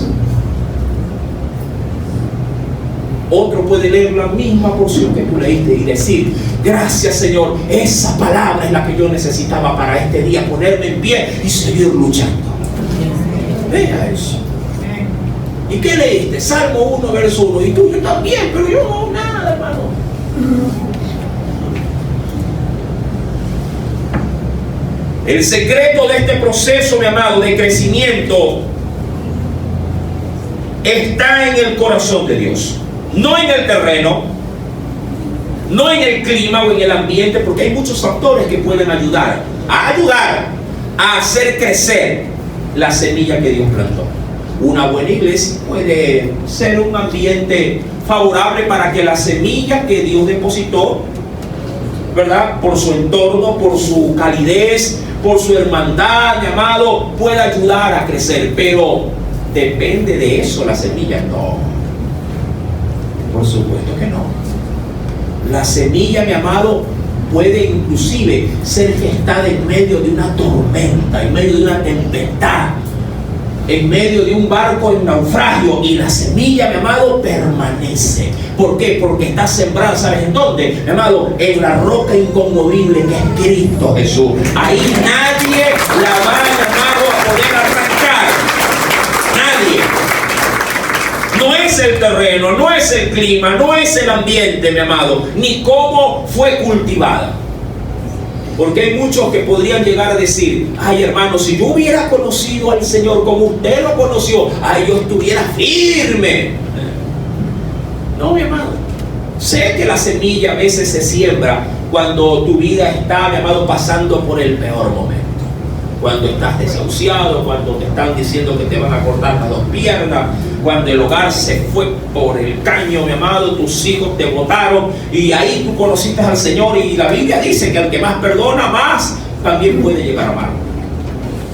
S1: Otro puede leer la misma porción que tú leíste y decir, gracias Señor, esa palabra es la que yo necesitaba para este día, ponerme en pie y seguir luchando. Vea eso. ¿Y qué leíste? Salmo 1, verso 1. Y tú, yo también, pero yo no, nada, hermano. El secreto de este proceso, mi amado, de crecimiento está en el corazón de Dios. No en el terreno, no en el clima o en el ambiente, porque hay muchos factores que pueden ayudar a hacer crecer la semilla que Dios plantó. Una buena iglesia puede ser un ambiente favorable para que la semilla que Dios depositó, ¿verdad?, por su entorno, por su calidez, por su hermandad, mi amado, pueda ayudar a crecer. Pero ¿depende de eso la semilla? No, por supuesto que no. La semilla, mi amado, puede inclusive ser gestada en medio de una tormenta, en medio de una tempestad, en medio de un barco en naufragio, y la semilla, mi amado, permanece. ¿Por qué? Porque está sembrada, ¿sabes en dónde, mi amado? En la roca inconmovible que es Cristo Jesús. Ahí nadie la va, mi amado, a poder arrancar. Nadie. No es el terreno, no es el clima, no es el ambiente, mi amado, ni cómo fue cultivada. Porque hay muchos que podrían llegar a decir, ay hermano, si yo hubiera conocido al Señor como usted lo conoció, ay, yo estuviera firme. No, mi amado. Sé que la semilla a veces se siembra cuando tu vida está, mi amado, pasando por el peor momento. Cuando estás desahuciado, cuando te están diciendo que te van a cortar las 2 piernas, cuando el hogar se fue por el caño, mi amado, tus hijos te botaron y ahí tú conociste al Señor, y la Biblia dice que al que más perdona, más también puede llegar a amar.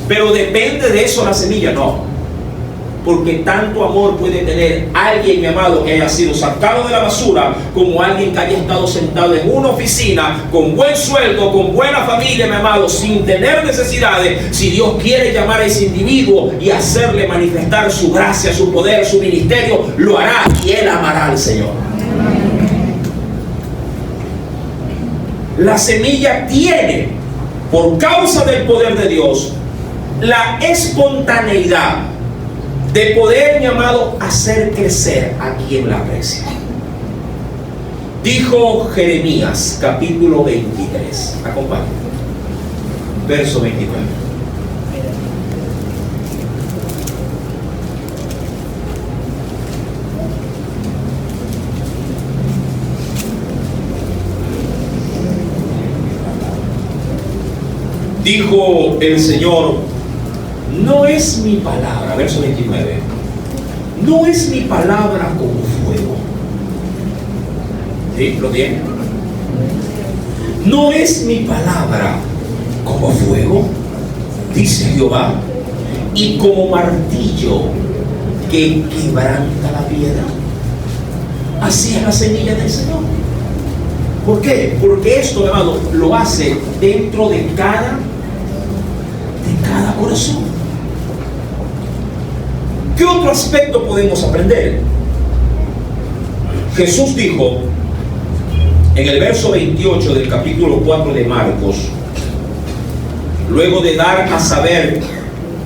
S1: Pero depende de eso la semilla, no. Porque tanto amor puede tener alguien, mi amado, que haya sido sacado de la basura, como alguien que haya estado sentado en una oficina con buen sueldo, con buena familia, mi amado, sin tener necesidades. Si Dios quiere llamar a ese individuo y hacerle manifestar su gracia, su poder, su ministerio, lo hará, y él amará al Señor. La semilla tiene, por causa del poder de Dios, la espontaneidad de poder, mi amado, hacer crecer a quien la aprecia. Dijo Jeremías, capítulo 23. Acompáñenme. Verso 29. Dijo el Señor, no es mi palabra, verso 29, no es mi palabra como fuego. ¿Sí? ¿Lo tiene? No es mi palabra como fuego, dice Jehová, y como martillo que quebranta la piedra. Así es la semilla del Señor. ¿Por qué? Porque esto, hermano, lo hace dentro de cada corazón. ¿Qué otro aspecto podemos aprender? Jesús dijo en el verso 28 del capítulo 4 de Marcos, luego de dar a saber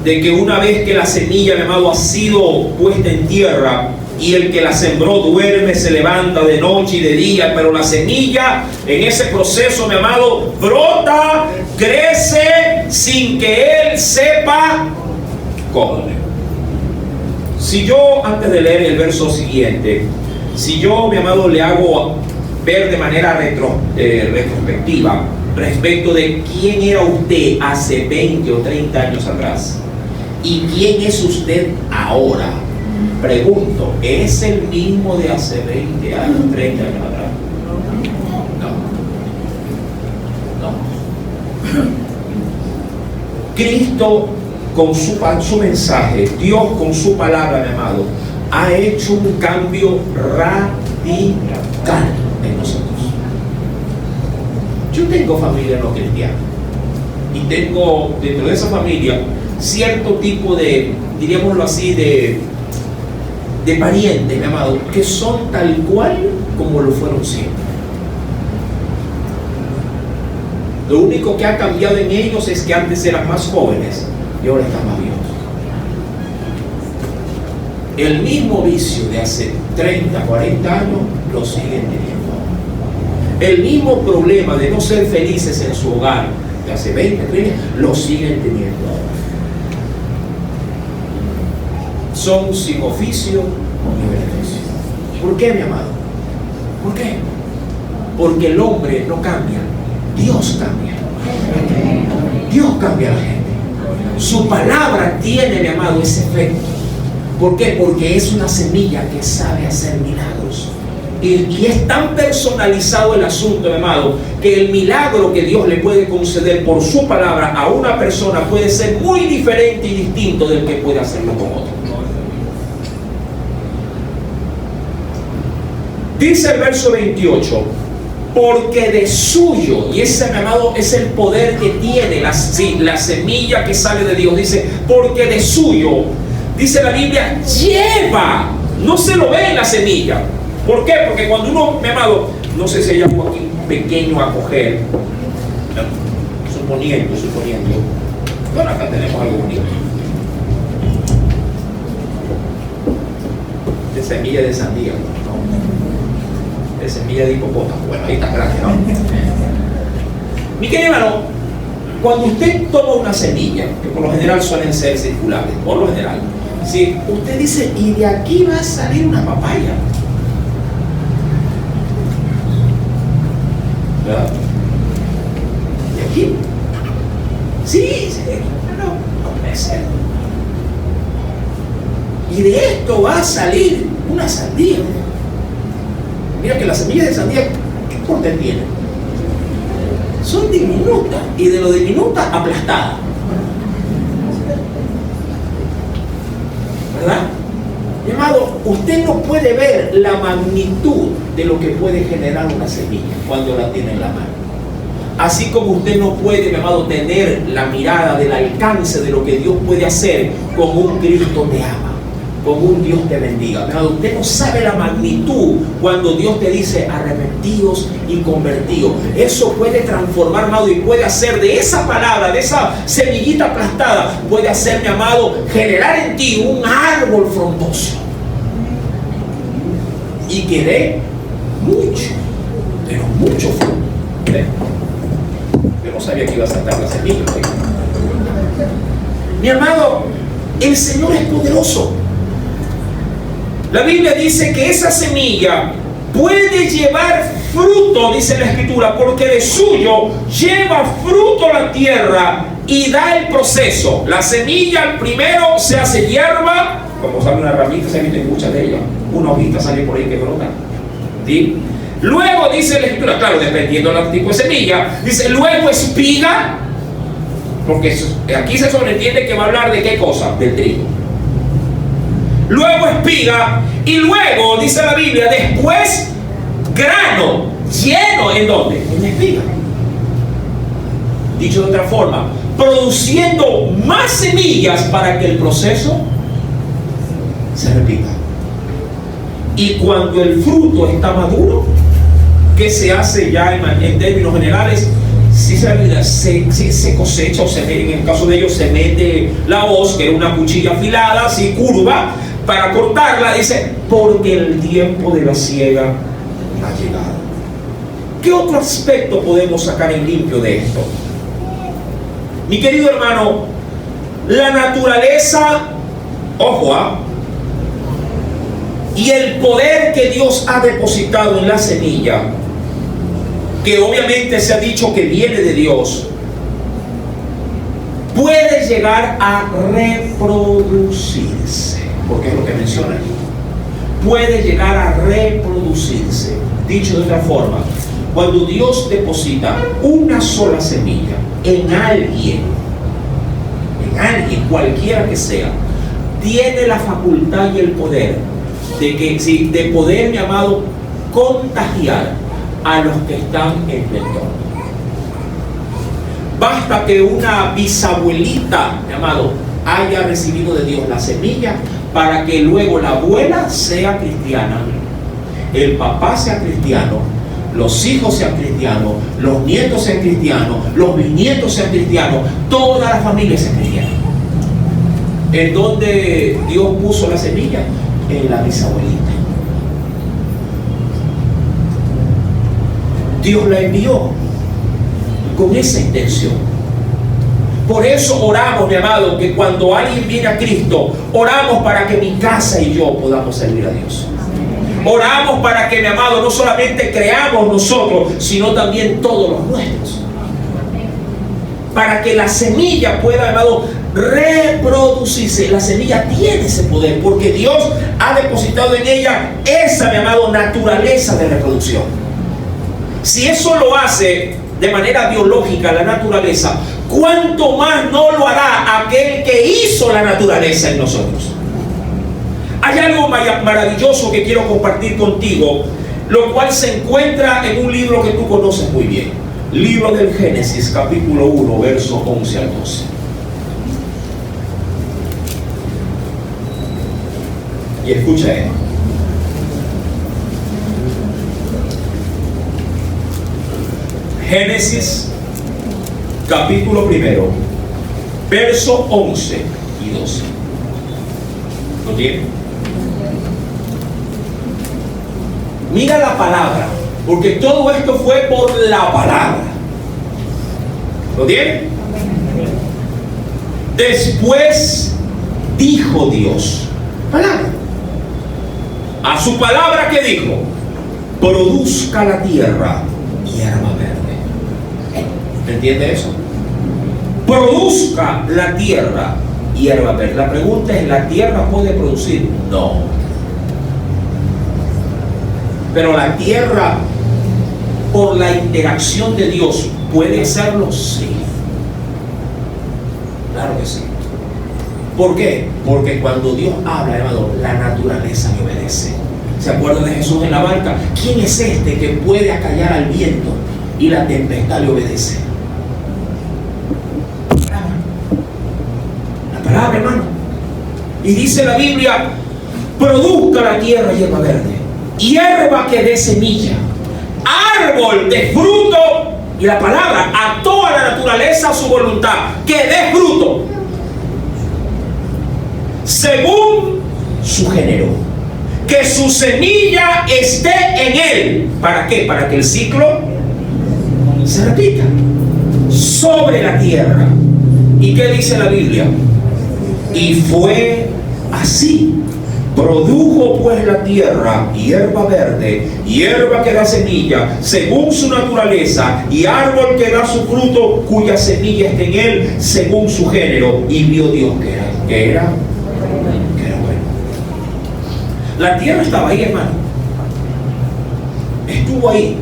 S1: de que una vez que la semilla, mi amado, ha sido puesta en tierra, y el que la sembró duerme, se levanta de noche y de día, pero la semilla en ese proceso, mi amado, brota, crece sin que él sepa cómo. Si yo, antes de leer el verso siguiente, si yo, mi amado, le hago ver de manera retrospectiva respecto de quién era usted hace 20 o 30 años atrás y quién es usted ahora, Pregunto, ¿es el mismo de hace 20 años, 30 años atrás? No. Cristo con su mensaje, Dios con su palabra, mi amado, ha hecho un cambio radical en nosotros. Yo tengo familia no cristiana y tengo dentro de esa familia cierto tipo de, diríamoslo así, de parientes, mi amado, que son tal cual como lo fueron siempre. Lo único que ha cambiado en ellos es que antes eran más jóvenes y ahora están más viejos. El mismo vicio de hace 30, 40 años lo siguen teniendo. El mismo problema de no ser felices en su hogar de hace 20, 30, lo siguen teniendo. Son sin oficio ni beneficio. ¿Por qué, mi amado? ¿Por qué? Porque el hombre no cambia, Dios cambia. Dios cambia a la gente. Su palabra tiene, mi amado, ese efecto. ¿Por qué? Porque es una semilla que sabe hacer milagros. Y es tan personalizado el asunto, mi amado, que el milagro que Dios le puede conceder por su palabra a una persona puede ser muy diferente y distinto del que puede hacerlo con otro. Dice el verso 28, porque de suyo, y ese, mi amado, es el poder que tiene la semilla que sale de Dios. Dice, porque de suyo, dice la Biblia, lleva, no se lo ve en la semilla. ¿Por qué? Porque cuando uno, mi amado, no sé si hay algo aquí pequeño a coger, suponiendo, bueno, acá tenemos algo bonito, de semilla de sandía, ¿no? De semilla de hipopótamo. Bueno, ahí está grande, ¿no? Mi querido hermano, cuando usted toma una semilla, que por lo general suelen ser circulares, por lo general, si usted dice, y de aquí va a salir una papaya, ¿verdad? ¿De aquí? Sí, no puede ser. Y de esto va a salir una sandía. Mira que las semillas de sandía, ¿qué corte tienen? Son diminutas, y de lo diminuta, aplastadas. ¿Verdad? Mi amado, usted no puede ver la magnitud de lo que puede generar una semilla cuando la tiene en la mano. Así como usted no puede, mi amado, tener la mirada del alcance de lo que Dios puede hacer con un Cristo te ama, con un Dios te bendiga. Mi amado, usted no sabe la magnitud cuando Dios te dice arrepentidos y convertidos. Eso puede transformar, amado, y puede hacer de esa palabra, de esa semillita aplastada, puede hacer, mi amado, generar en ti un árbol frondoso y que dé mucho, pero mucho fruto. Yo no sabía que iba a saltar la semilla. Mi amado, el Señor es poderoso. La Biblia dice que esa semilla puede llevar fruto, dice la Escritura, porque de suyo lleva fruto la tierra y da el proceso. La semilla primero se hace hierba, como sale una ramita, se visten muchas de ellas, una hojita sale por ahí que brota, ¿sí? Luego dice la Escritura, claro, dependiendo del tipo de semilla, dice luego espiga, porque aquí se sobreentiende que va a hablar de qué cosa, del trigo. Luego espiga, y luego, dice la Biblia, después grano, lleno, ¿en dónde? En la espiga. Dicho de otra forma, produciendo más semillas para que el proceso se repita. Y cuando el fruto está maduro, ¿qué se hace ya en términos generales? Si se cosecha, o se mete, en el caso de ellos se mete la hoz, que era una cuchilla afilada, así curva, para cortarla, dice, porque el tiempo de la siega ha llegado. ¿Qué otro aspecto podemos sacar en limpio de esto? Mi querido hermano, la naturaleza, ojo, y el poder que Dios ha depositado en la semilla, que obviamente se ha dicho que viene de Dios, puede llegar a reproducirse. porque es lo que menciona aquí, puede llegar a reproducirse. Dicho de otra forma, cuando Dios deposita una sola semilla en alguien, cualquiera que sea, tiene la facultad y el poder de poder, mi amado, contagiar a los que están en tu entorno. Basta que una bisabuelita, mi amado, haya recibido de Dios la semilla para que luego la abuela sea cristiana, el papá sea cristiano, los hijos sean cristianos, los nietos sean cristianos, los bisnietos sean cristianos, toda la familia sea cristiana. ¿En dónde Dios puso la semilla? En la bisabuelita. Dios la envió con esa intención. Por eso oramos, mi amado, que cuando alguien viene a Cristo, oramos para que mi casa y yo podamos servir a Dios. Oramos para que, mi amado, no solamente creamos nosotros, sino también todos los nuestros. Para que la semilla pueda, mi amado, reproducirse. La semilla tiene ese poder porque Dios ha depositado en ella esa, mi amado, naturaleza de reproducción. Si eso lo hace de manera biológica la naturaleza, ¿cuánto más no lo hará aquel que hizo la naturaleza en nosotros? Hay algo maravilloso que quiero compartir contigo, lo cual se encuentra en un libro que tú conoces muy bien. Libro del Génesis, capítulo 1, versos 11 al 12. Y escucha esto. Génesis, capítulo 1, verso 11 y 12. ¿Lo tiene? Mira la palabra, porque todo esto fue por la palabra. ¿Lo tiene? Después dijo Dios, palabra, a su palabra que dijo, produzca la tierra hierba verde. ¿Entiende eso? Produzca la tierra hierba verde. La pregunta es, ¿la tierra puede producir? No. Pero la tierra, por la interacción de Dios, ¿puede hacerlo? Sí. Claro que sí. ¿Por qué? Porque cuando Dios habla, hermano, la naturaleza le obedece. ¿Se acuerdan de Jesús en la barca? ¿Quién es este que puede acallar al viento y la tempestad le obedece? La palabra, hermano. Y dice la Biblia, produzca la tierra hierba verde, hierba que dé semilla, árbol de fruto, y la palabra a toda la naturaleza a su voluntad, que dé fruto según su género, que su semilla esté en él. ¿Para qué? Para que el ciclo se repita sobre la tierra. ¿Y qué dice la Biblia? Y fue así. Produjo pues la tierra hierba verde, hierba que da semilla, según su naturaleza, y árbol que da su fruto, cuya semilla está en él, según su género. Y vio Dios que era bueno. La tierra estaba ahí, hermano. Estuvo ahí.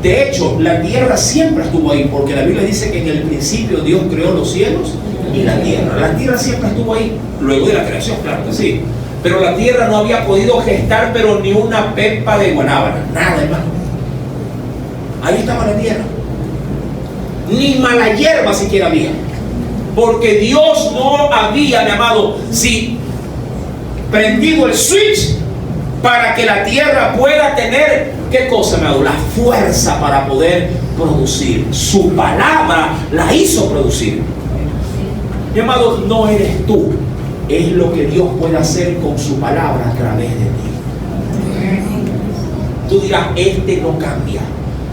S1: De hecho, la tierra siempre estuvo ahí, porque la Biblia dice que en el principio Dios creó los cielos y la tierra. La tierra siempre estuvo ahí, luego de la creación, claro que sí. Pero la tierra no había podido gestar, pero ni una pepa de guanábana, nada, hermano. Ahí estaba la tierra. Ni mala hierba siquiera había. Porque Dios no había, mi amado, prendido el switch para que la tierra pueda tener, ¿qué cosa, mi amado? La fuerza para poder producir. Su palabra la hizo producir. Mi amado, no eres tú. Es lo que Dios puede hacer con su palabra a través de ti. Tú dirás, este no cambia.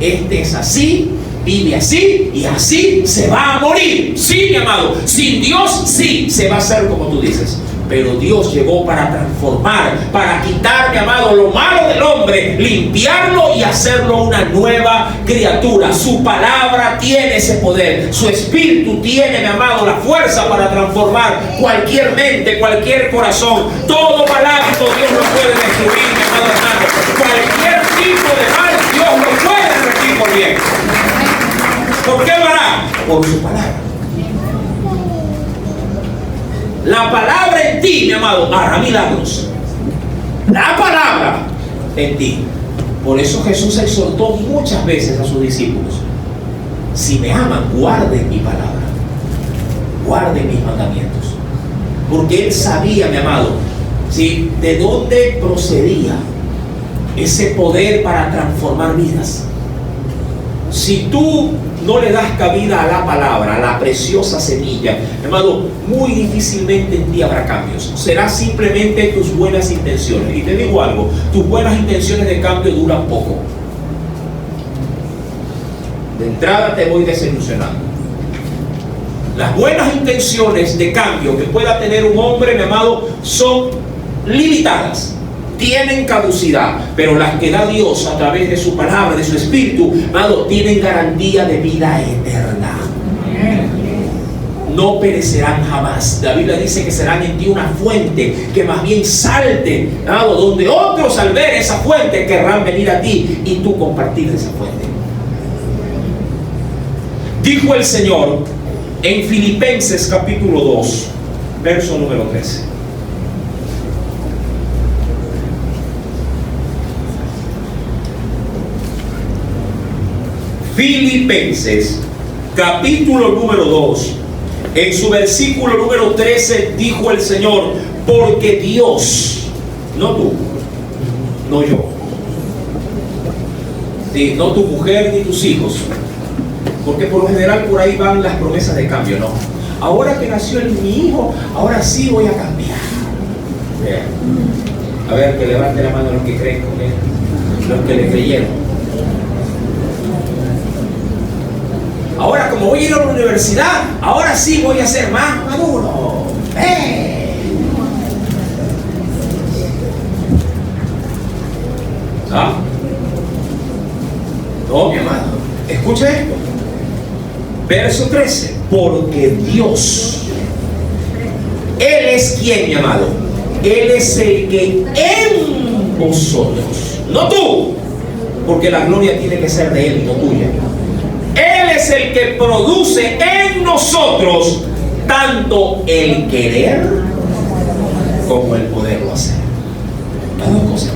S1: Este es así, vive así y así se va a morir. Sí, mi amado. Sin Dios, sí, se va a hacer como tú dices. Pero Dios llegó para transformar, para quitar, mi amado, lo malo del hombre, limpiarlo y hacerlo una nueva criatura. Su palabra tiene ese poder. Su espíritu tiene, mi amado, la fuerza para transformar cualquier mente, cualquier corazón. Todo parásito Dios lo puede destruir, mi amado hermano. Cualquier tipo de mal Dios lo puede revertir por bien. ¿Por qué lo hará? Por su palabra. La palabra en ti, mi amado, hará milagros. La palabra en ti. Por eso Jesús exhortó muchas veces a sus discípulos: si me aman, guarden mi palabra, guarden mis mandamientos. Porque Él sabía, mi amado, ¿sí?, de dónde procedía ese poder para transformar vidas. Si tú no le das cabida a la palabra, a la preciosa semilla, hermano, muy difícilmente en ti habrá cambios. Será simplemente tus buenas intenciones. Y te digo algo, tus buenas intenciones de cambio duran poco. De entrada te voy desilusionando. Las buenas intenciones de cambio que pueda tener un hombre, mi amado, son limitadas. Tienen caducidad, pero las que da Dios a través de su palabra, de su espíritu, amado, tienen garantía de vida eterna. No perecerán jamás. La Biblia dice que serán en ti una fuente que más bien salte, amado, donde otros al ver esa fuente querrán venir a ti y tú compartir esa fuente. Dijo el Señor en Filipenses capítulo 2, verso número 13. Filipenses capítulo número 2, en su versículo número 13, dijo el Señor: porque Dios, no tú, no yo, sí, no tu mujer ni tus hijos, porque por lo general por ahí van las promesas de cambio, no. Ahora que nació mi hijo, ahora sí voy a cambiar. A ver, que levante la mano los que creen con él, los que le creyeron. Ahora, como voy a ir a la universidad, ahora sí voy a ser más maduro. ¿Ah? No, mi amado. Escucha esto. Verso 13. Porque Dios, Él es quien, mi amado. Él es el que en vosotros, no tú, porque la gloria tiene que ser de Él y no tuya. Él es el que produce en nosotros tanto el querer como el poderlo hacer. Las dos cosas.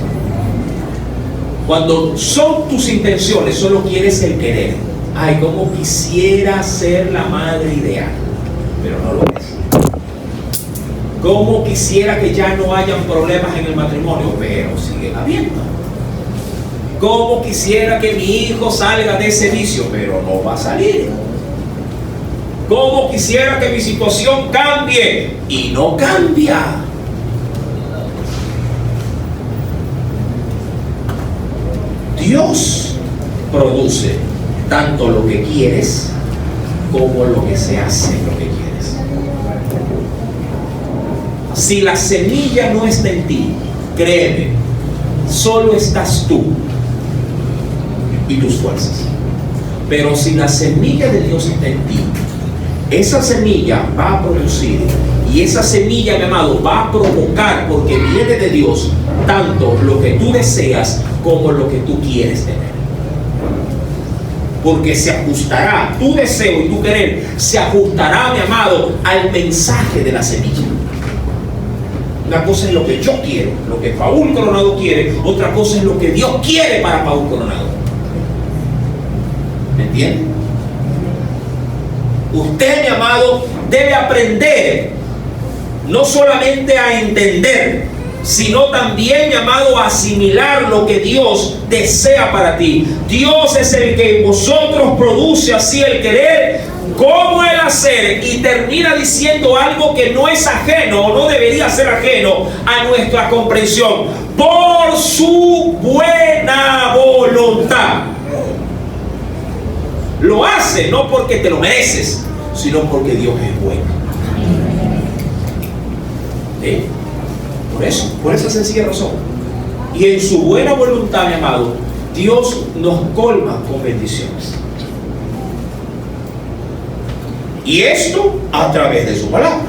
S1: Cuando son tus intenciones, solo quieres el querer. Ay, como quisiera ser la madre ideal, pero no lo es. Como quisiera que ya no hayan problemas en el matrimonio, pero siguen habiendo. Como quisiera que mi hijo salga de ese vicio, pero no va a salir. Como quisiera que mi situación cambie, y no cambia. Dios produce tanto lo que quieres como lo que se hace lo que quieres. Si la semilla no está en ti, créeme, solo estás tú y tus fuerzas. Pero si la semilla de Dios está en ti, esa semilla va a producir, y esa semilla, mi amado, va a provocar, porque viene de Dios, tanto lo que tú deseas como lo que tú quieres tener. Porque se ajustará, tu deseo y tu querer se ajustará, mi amado, al mensaje de la semilla. Una cosa es lo que yo quiero, lo que Paul Coronado quiere. Otra cosa es lo que Dios quiere para Paul Coronado. ¿Me entiende? Usted, mi amado, debe aprender no solamente a entender, sino también, mi amado, a asimilar lo que Dios desea para ti. Dios es el que en vosotros produce así el querer como el hacer, y termina diciendo algo que no es ajeno, o no debería ser ajeno a nuestra comprensión: por su buena voluntad. Lo hace no porque te lo mereces, sino porque Dios es bueno. ¿Eh? Por esa sencilla razón. Y en su buena voluntad, mi amado, Dios nos colma con bendiciones. Y esto a través de su palabra.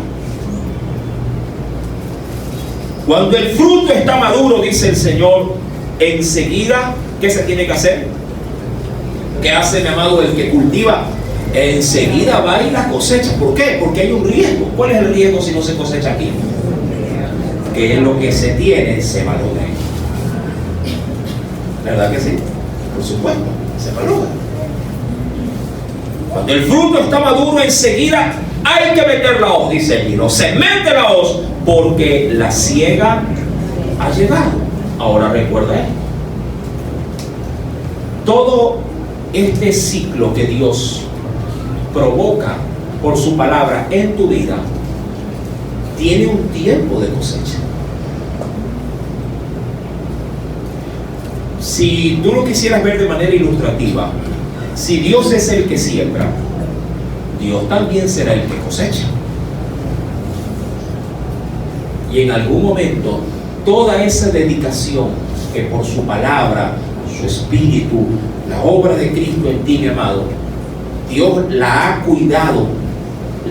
S1: Cuando el fruto está maduro, dice el Señor, enseguida, ¿qué se tiene que hacer? ¿Qué hace, mi amado, el que cultiva? Enseguida va y la cosecha. ¿Por qué? Porque hay un riesgo. ¿Cuál es el riesgo si no se cosecha aquí? Que lo que se tiene se valora. ¿Verdad que sí? Por supuesto, se valora. Cuando el fruto está maduro, enseguida hay que meter la hoz, dice el libro. Se mete la hoz porque la siega ha llegado. Ahora recuerda esto. Todo este ciclo que Dios provoca por su palabra en tu vida tiene un tiempo de cosecha. Si tú lo quisieras ver de manera ilustrativa, si Dios es el que siembra, Dios también será el que cosecha. Y en algún momento, toda esa dedicación que por su palabra, su espíritu, la obra de Cristo en ti, mi amado, Dios la ha cuidado,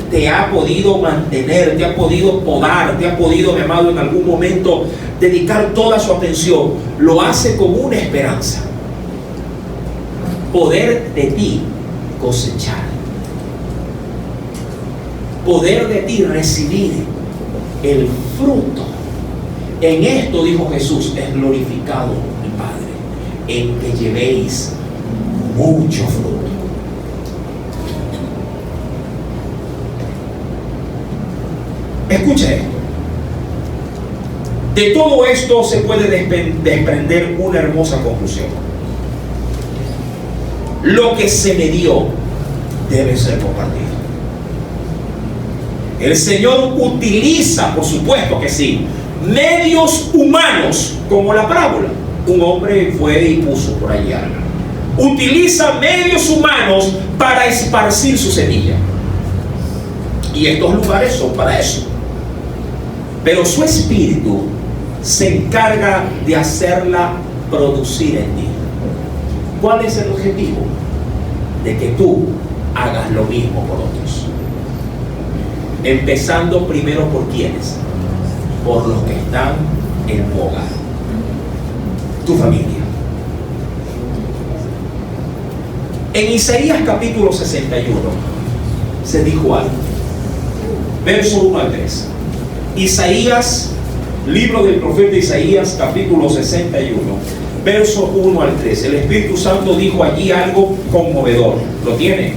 S1: te ha podido mantener, te ha podido podar, te ha podido, mi amado, en algún momento dedicar toda su atención, lo hace con una esperanza: poder de ti cosechar, poder de ti recibir el fruto. En esto, dijo Jesús, es glorificado mi Padre, en que llevéis mucho fruto. Escucha esto. De todo esto se puede desprender una hermosa conclusión. Lo que se me dio debe ser compartido. El Señor utiliza, por supuesto que sí, medios humanos, como la parábola. Un hombre fue y puso por allá. Utiliza medios humanos para esparcir su semilla. Y estos lugares son para eso. Pero su espíritu se encarga de hacerla producir en ti. ¿Cuál es el objetivo? De que tú hagas lo mismo por otros. Empezando primero por ¿quiénes? Por los que están en tu hogar, tu familia. En Isaías capítulo 61 se dijo algo. Verso 1 al 3. Isaías, libro del profeta Isaías, capítulo 61, verso 1 al 3. El Espíritu Santo dijo allí algo conmovedor. ¿Lo tiene?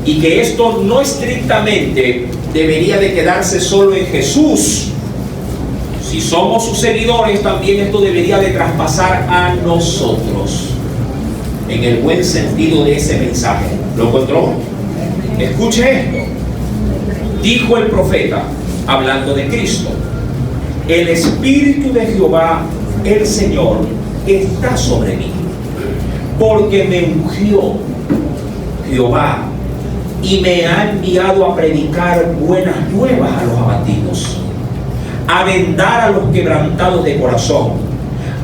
S1: Y que esto no estrictamente debería de quedarse solo en Jesús. Si somos sus seguidores, también esto debería de traspasar a nosotros, en el buen sentido de ese mensaje. ¿Lo encontró? Escuche esto. Dijo el profeta, hablando de Cristo: el Espíritu de Jehová, el Señor, está sobre mí, porque me ungió Jehová y me ha enviado a predicar buenas nuevas a los abatidos, a vendar a los quebrantados de corazón,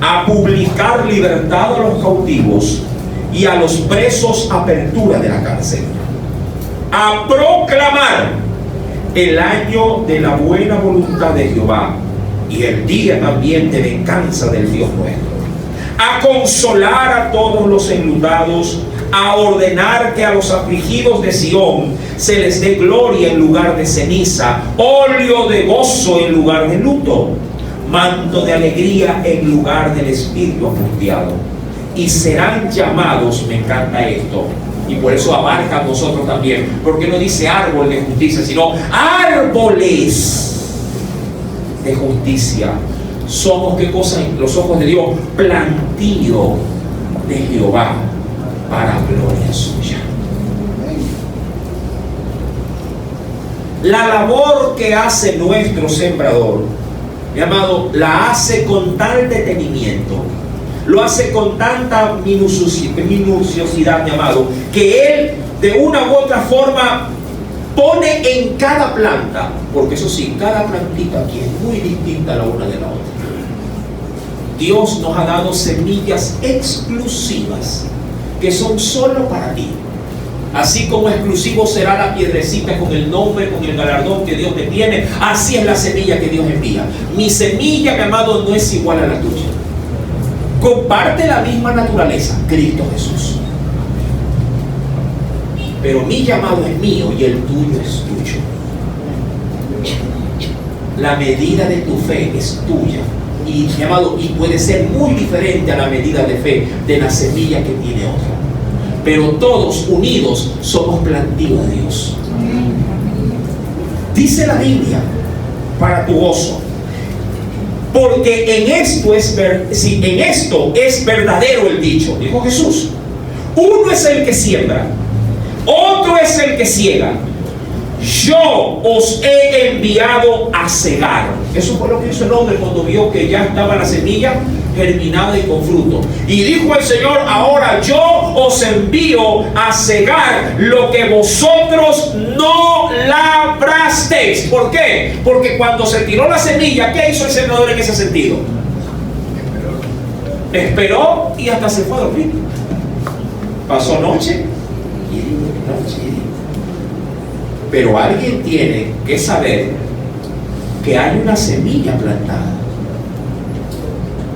S1: a publicar libertad a los cautivos y a los presos apertura de la cárcel, a proclamar el año de la buena voluntad de Jehová y el día también de venganza del Dios nuestro, a consolar a todos los enlutados, a ordenar que a los afligidos de Sión se les dé gloria en lugar de ceniza, óleo de gozo en lugar de luto, manto de alegría en lugar del espíritu angustiado. Y serán llamados, me encanta esto, y por eso abarca a nosotros también, porque no dice árbol de justicia, sino árboles de justicia. Somos, ¿qué cosa? En los ojos de Dios, plantío de Jehová para gloria suya. La labor que hace nuestro sembrador, mi amado, la hace con tal detenimiento, lo hace con tanta minuciosidad, mi amado, que él de una u otra forma pone en cada planta, porque eso sí, cada plantita aquí es muy distinta la una de la otra. Dios nos ha dado semillas exclusivas que son solo para ti. Así como exclusivo será la piedrecita con el nombre, con el galardón que Dios te tiene, así es la semilla que Dios envía. Mi semilla, mi amado, no es igual a la tuya. Comparte la misma naturaleza, Cristo Jesús. Pero mi llamado es mío y el tuyo es tuyo. La medida de tu fe es tuya. Y, mi amado, y puede ser muy diferente a la medida de fe de la semilla que tiene otra. Pero todos unidos somos plantío de Dios. Dice la Biblia, para tu gozo, porque en esto es verdadero el dicho, dijo Jesús. Uno es el que siembra, otro es el que ciega. Yo os he enviado a cegar. Eso fue lo que hizo el hombre cuando vio que ya estaba la semilla germinada y con fruto. Y dijo el Señor: ahora yo os envío a cegar lo que vosotros no labrasteis. ¿Por qué? Porque cuando se tiró la semilla, ¿qué hizo el sembrador en ese sentido? Esperó y hasta se fue a dormir. Pasó noche y noche. Pero alguien tiene que saber que hay una semilla plantada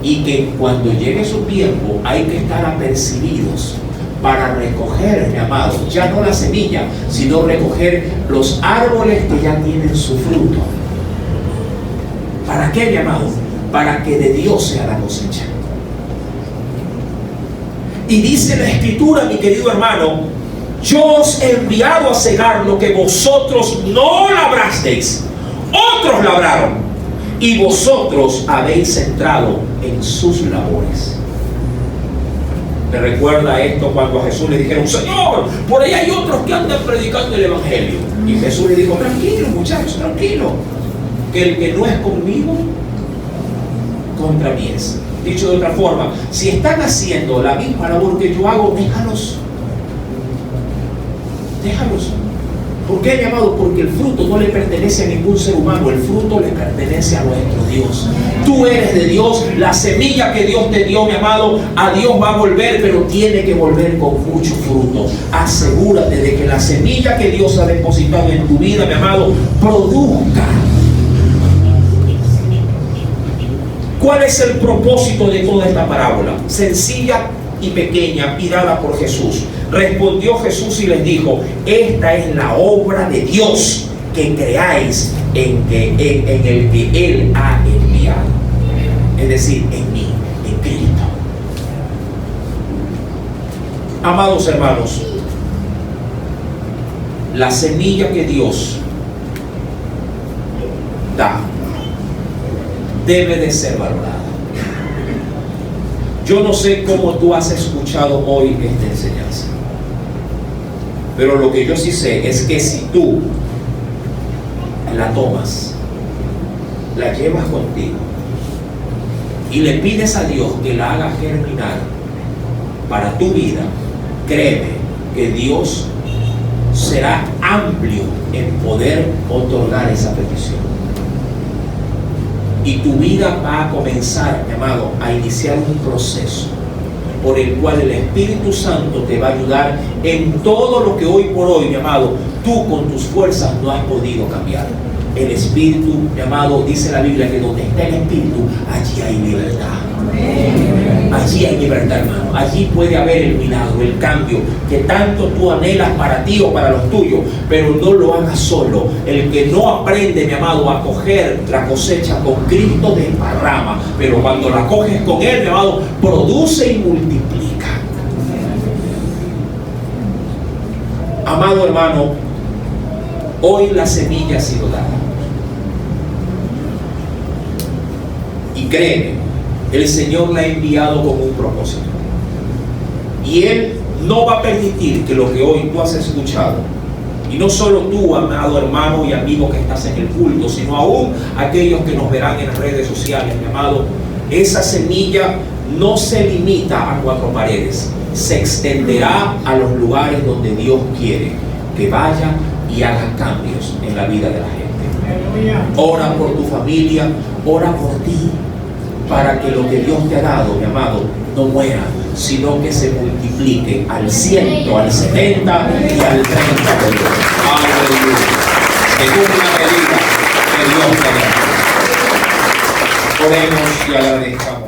S1: y que cuando llegue su tiempo hay que estar apercibidos para recoger, mi amado, ya no la semilla, sino recoger los árboles que ya tienen su fruto. ¿Para qué, mi amado? Para que de Dios sea la cosecha. Y dice la Escritura, mi querido hermano: yo os he enviado a cegar lo que vosotros no labrasteis. Otros labraron y vosotros habéis entrado en sus labores. ¿Me recuerda esto cuando a Jesús le dijeron: Señor, por ahí hay otros que andan predicando el Evangelio? Y Jesús le dijo: tranquilo, muchachos, tranquilo, que el que no es conmigo, contra mí es. Dicho de otra forma, si están haciendo la misma labor que yo hago, déjalos. Déjalos. ¿Por qué, mi amado? Porque el fruto no le pertenece a ningún ser humano. El fruto le pertenece a nuestro Dios. Tú eres de Dios. La semilla que Dios te dio, mi amado, a Dios va a volver, pero tiene que volver con mucho fruto. Asegúrate de que la semilla que Dios ha depositado en tu vida, mi amado, produzca. ¿Cuál es el propósito de toda esta parábola? Sencilla y pequeña y dada por Jesús. Respondió Jesús y les dijo: esta es la obra de Dios, que creáis en el que Él ha enviado. Es decir, en mí, en Cristo. Amados hermanos, la semilla que Dios da debe de ser valorada. Yo no sé cómo tú has escuchado hoy esta enseñanza, pero lo que yo sí sé es que si tú la tomas, la llevas contigo y le pides a Dios que la haga germinar para tu vida, créeme que Dios será amplio en poder otorgar esa petición. Y tu vida va a comenzar, mi amado, a iniciar un proceso por el cual el Espíritu Santo te va a ayudar en todo lo que hoy por hoy, mi amado, tú con tus fuerzas no has podido cambiar. El Espíritu, mi amado, dice la Biblia que donde está el Espíritu, allí hay libertad. Allí hay libertad, hermano. Allí puede haber el milagro, el cambio que tanto tú anhelas para ti o para los tuyos, pero no lo hagas solo. El que no aprende, mi amado, a coger la cosecha con Cristo desparrama, pero cuando la coges con Él, mi amado, produce y multiplica. Amado hermano, hoy la semilla ha sido dada. Y créeme, el Señor la ha enviado con un propósito. Y Él no va a permitir que lo que hoy tú has escuchado, y no solo tú, amado hermano y amigo que estás en el culto, sino aún aquellos que nos verán en las redes sociales, mi amado, esa semilla no se limita a 4 paredes, se extenderá a los lugares donde Dios quiere que vaya y haga cambios en la vida de la gente. Ora por tu familia, ora por ti, para que lo que Dios te ha dado, mi amado, no muera, sino que se multiplique al 100, al 70 y al 30 por Dios. Aleluya. Según la medida que Dios te da. Oremos y agradezcamos.